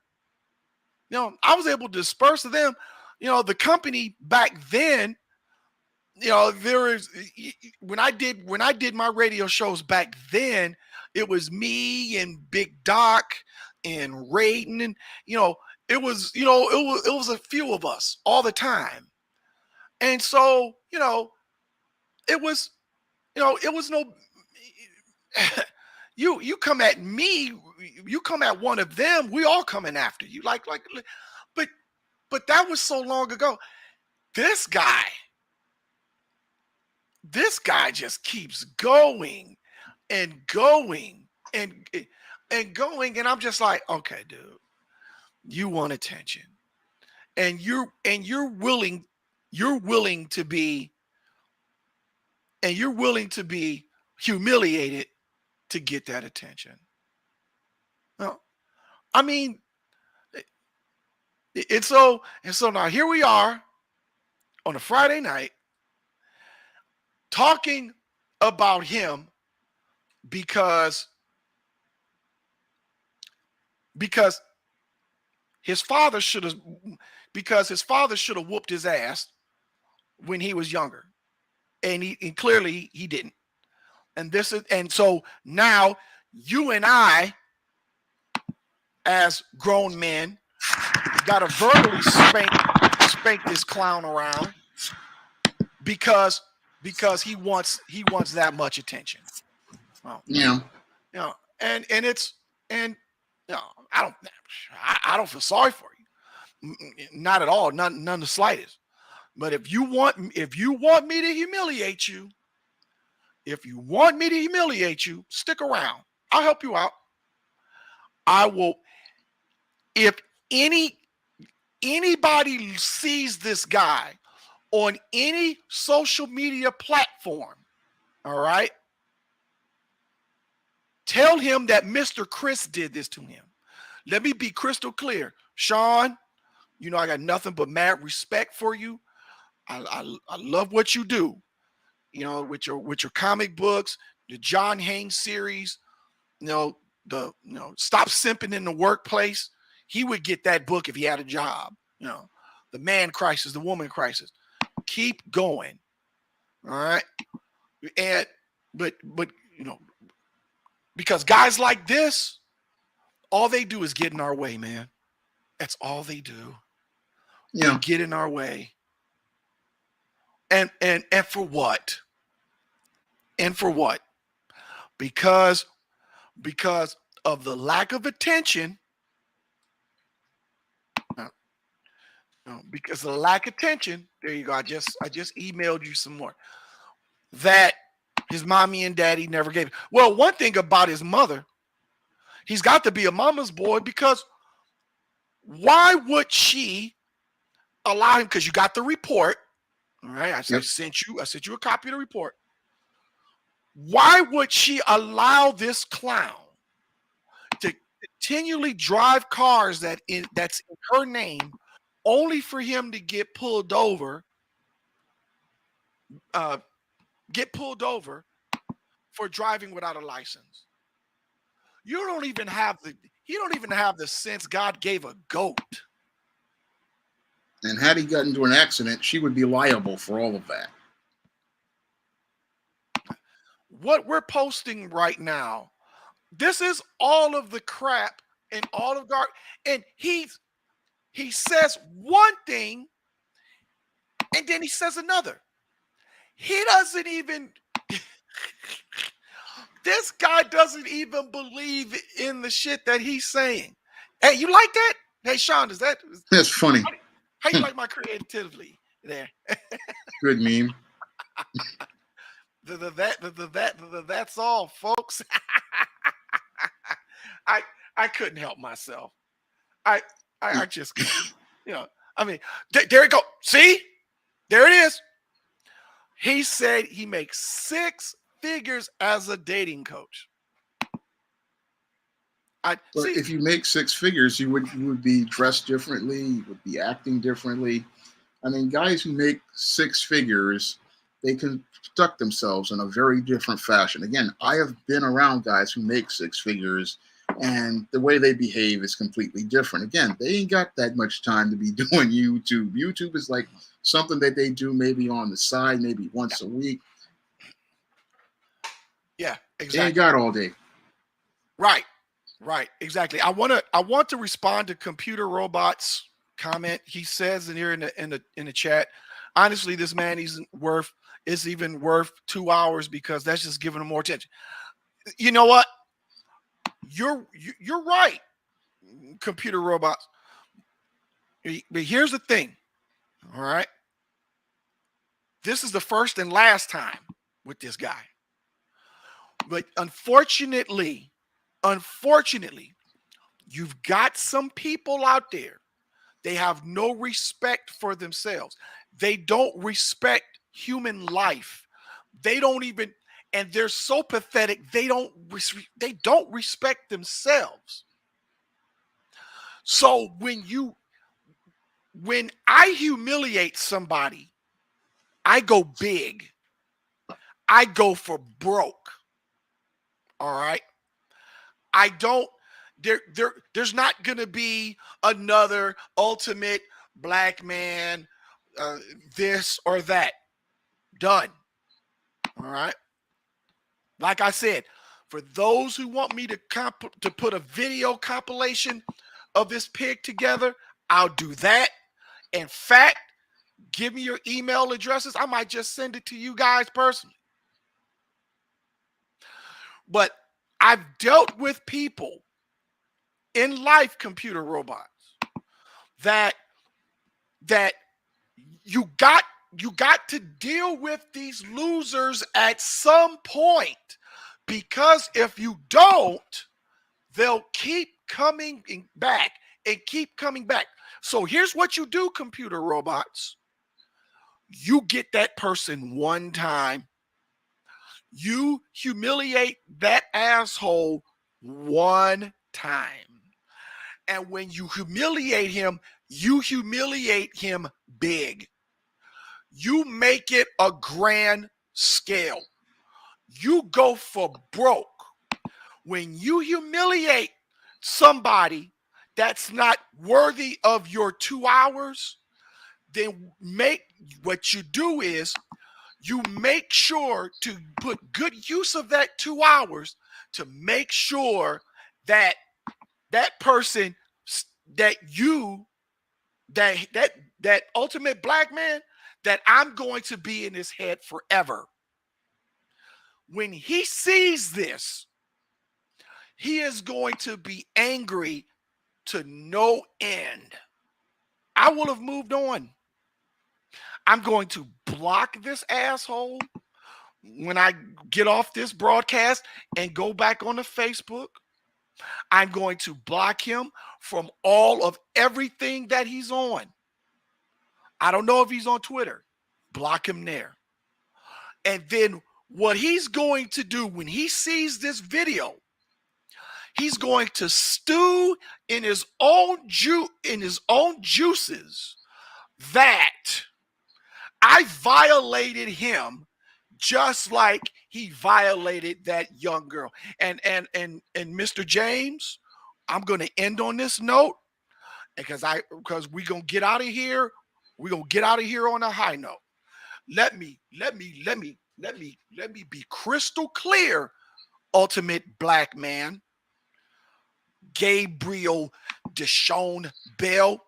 You know, I was able to disperse of them. You know, the company back then, you know, when I did my radio shows back then, it was me and Big Doc and Raiden, and it was a few of us all the time. And so, it was no you come at me, you come at one of them, we all coming after you. But that was so long ago. This guy just keeps going and going and going. And I'm just like, okay, dude, you want attention. And you're willing to be humiliated to get that attention. Well, I mean, and so now here we are on a Friday night talking about him because his father should have whooped his ass when he was younger, and clearly he didn't. And so now you and I, as grown men, got to verbally spank this clown around because he wants that much attention. Well, yeah. I don't feel sorry for you, not at all, none the slightest. But if you want me to humiliate you, stick around. I'll help you out. I will. If anybody sees this guy on any social media platform, all right, tell him that Mr. Chris did this to him. Let me be crystal clear. Sean, you know I got nothing but mad respect for you. I love what you do, you know, with your comic books, the John Haynes series, Stop Simping in the Workplace. He would get that book if he had a job. The man crisis, the woman crisis. Keep going. All right. And but because guys like this, all they do is get in our way, man. That's all they do. Yeah. They get in our way. And for what? And for what? Because of the lack of attention. Because of the lack of attention. There you go. I just emailed you some more. That his mommy and daddy never gave. Well, one thing about his mother, he's got to be a mama's boy, because why would she allow him? Because you got the report. All right. I sent you a copy of the report. Why would she allow this clown to continually drive cars that's in her name, only for him to get pulled over for driving without a license? He don't even have the sense God gave a goat. And had he gotten into an accident, she would be liable for all of that. What we're posting right now, this is all of the crap and all of God. And he says one thing and then he says another. He doesn't even this guy doesn't even believe in the shit that he's saying. Hey, you like that? Hey, Sean, That's funny. How you like my creativity there? Good meme. That's all, folks. I couldn't help myself. I just couldn't. I mean, there you go. See, there it is. He said he makes 6 figures as a dating coach. If you make 6 figures, you would be dressed differently. You would be acting differently. I mean, guys who make 6 figures, they conduct themselves in a very different fashion. Again, I have been around guys who make 6 figures, and the way they behave is completely different. Again, they ain't got that much time to be doing YouTube. YouTube is like something that they do maybe on the side, maybe once a week. Yeah, exactly. They ain't got all day. Right, exactly. I want to respond to Computer Robot's comment. He says in here in the chat, honestly, this man isn't even worth 2 hours, because that's just giving him more attention. You know what? You're right, Computer Robots. But here's the thing. All right. This is the first and last time with this guy. But unfortunately, you've got some people out there. They have no respect for themselves. They don't respect human life. They don't even, and they're so pathetic. They don't respect themselves. So when I humiliate somebody, I go big. I go for broke. All right. I don't, there's not going to be another ultimate black man, this or that. Done. All right. Like I said, for those who want me to put a video compilation of this pig together, I'll do that. In fact, give me your email addresses. I might just send it to you guys personally. But I've dealt with people in life, Computer Robots, that you got to deal with these losers at some point, because if you don't, they'll keep coming back and keep coming back. So here's what you do, Computer Robots. You get that person one time. You humiliate that asshole one time. And when you humiliate him big. You make it a grand scale. You go for broke. When you humiliate somebody that's not worthy of your 2 hours, then what you do is you make sure to put good use of that 2 hours to make sure that that person that ultimate black man, that I'm going to be in his head forever. When he sees this, he is going to be angry to no end. I will have moved on. I'm going to block this asshole when I get off this broadcast and go back on the Facebook. I'm going to block him from all of everything that he's on. I don't know if he's on Twitter. Block him there. And then what he's going to do when he sees this video, he's going to stew in his own juices that I violated him just like he violated that young girl. And Mr. James, I'm going to end on this note because we're going to get out of here. We're going to get out of here on a high note. Let me be crystal clear, ultimate black man. Gabriel Deshaun Bell.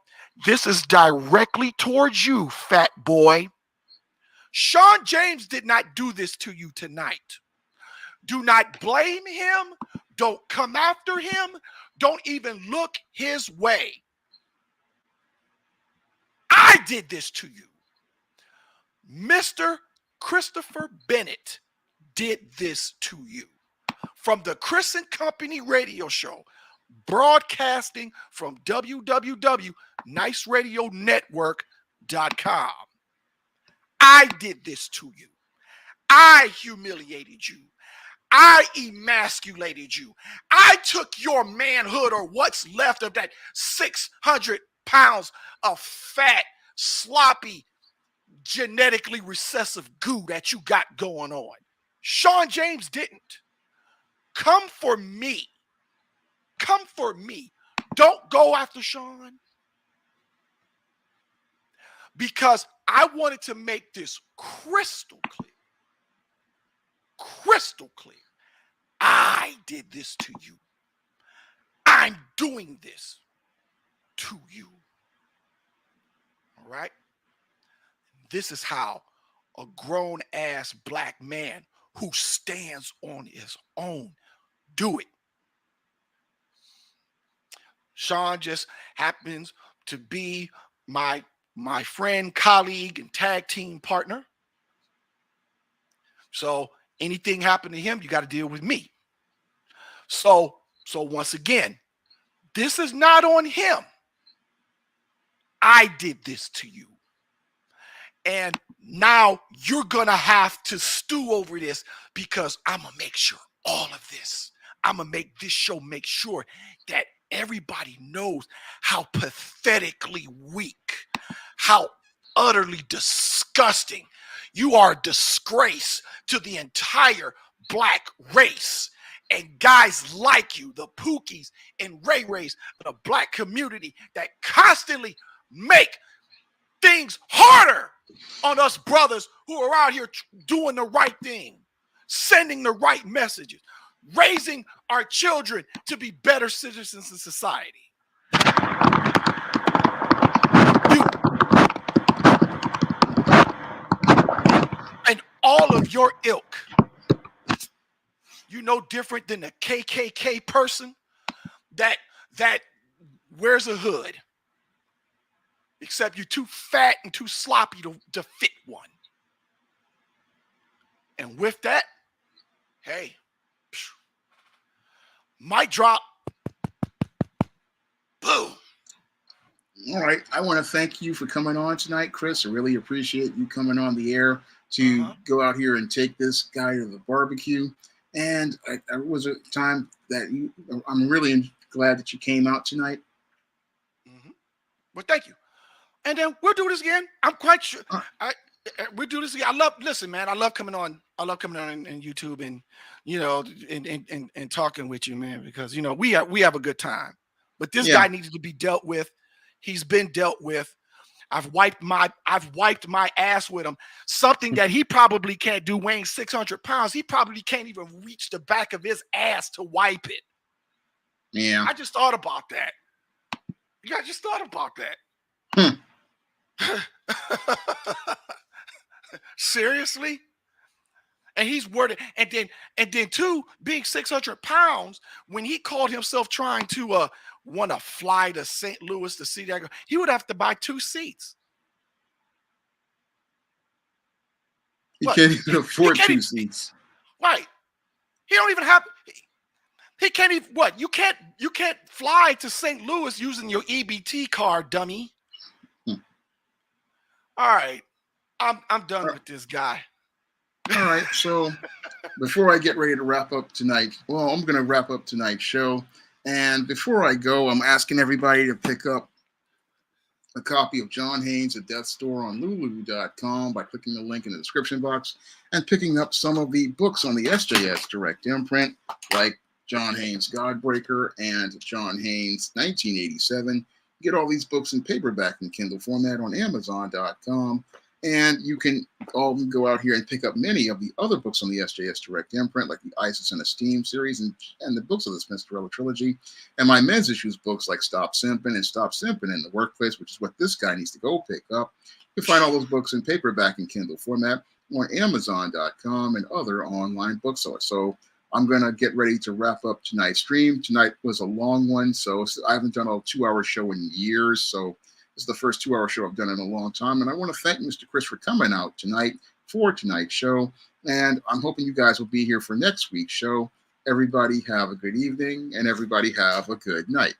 This is directly towards you, fat boy. Sean James did not do this to you tonight. Do not blame him. Don't come after him. Don't even look his way. I did this to you. Mr. Christopher Bennett did this to you. From the Chris and Company radio show, broadcasting from www.niceradionetwork.com. I did this to you. I humiliated you. I emasculated you. I took your manhood, or what's left of that 600 pounds of fat, sloppy, genetically recessive goo that you got going on. Sean James didn't. Come for me. Come for me. Don't go after Sean. Because I wanted to make this crystal clear. Crystal clear. I did this to you. I'm doing this to you. All right? This is how a grown-ass black man who stands on his own do it. Sean just happens to be my friend, colleague, and tag team partner. So anything happen to him, you got to deal with me. So once again, this is not on him. I did this to you. And now you're going to have to stew over this, because I'm going to make sure all of this, I'm going to make this show make sure that everybody knows how pathetically weak, how utterly disgusting. You are a disgrace to the entire black race. And guys like you, the Pookies and Ray Rays, the black community that constantly make things harder on us brothers who are out here doing the right thing, sending the right messages, raising our children to be better citizens in society. And all of your ilk, you no different than a KKK person that wears a hood, except you're too fat and too sloppy to fit one. And with that, hey, mic drop. Boom. All right. I want to thank you for coming on tonight, Chris. I really appreciate you coming on the air to go out here and take this guy to the barbecue. And it was a time that I'm really glad that you came out tonight. Well, thank you. And then we'll do this again. I'm quite sure. Uh, We'll do this again. Listen, man, I love coming on in YouTube and, and talking with you, man, because, we have a good time. But this guy needed to be dealt with. He's been dealt with. I've wiped my ass with him. Something that he probably can't do, weighing 600 pounds. He probably can't even reach the back of his ass to wipe it. Yeah. I just thought about that. I just thought about that. Seriously? And he's worded, and then too, being 600 pounds, when he called himself trying to want to fly to St. Louis to see that, he would have to buy 2 seats. He can't even afford 2 seats. Right. He don't even have. He can't even. What? You can't fly to St. Louis using your EBT card, dummy. All right. I'm done with this guy. All right. So before I get ready to wrap up tonight, I'm going to wrap up tonight's show. And before I go, I'm asking everybody to pick up a copy of John Haynes' A Death Store on Lulu.com by clicking the link in the description box and picking up some of the books on the SJS Direct imprint, like John Haynes' Godbreaker and John Haynes' 1987. Get all these books in paperback and Kindle format on Amazon.com. And you can all go out here and pick up many of the other books on the SJS Direct imprint, like the Isis and Esteem series and the books of the Smith-Torello trilogy, and my men's issues books like Stop Simping and Stop Simping in the Workplace, which is what this guy needs to go pick up. You can find all those books in paperback and Kindle format on Amazon.com and other online booksellers. So I'm going to get ready to wrap up tonight's stream. Tonight was a long one, so I haven't done a 2-hour show in years, so this is the first 2-hour show I've done in a long time, and I want to thank Mr. Chris for coming out tonight for tonight's show, and I'm hoping you guys will be here for next week's show. Everybody have a good evening, and everybody have a good night.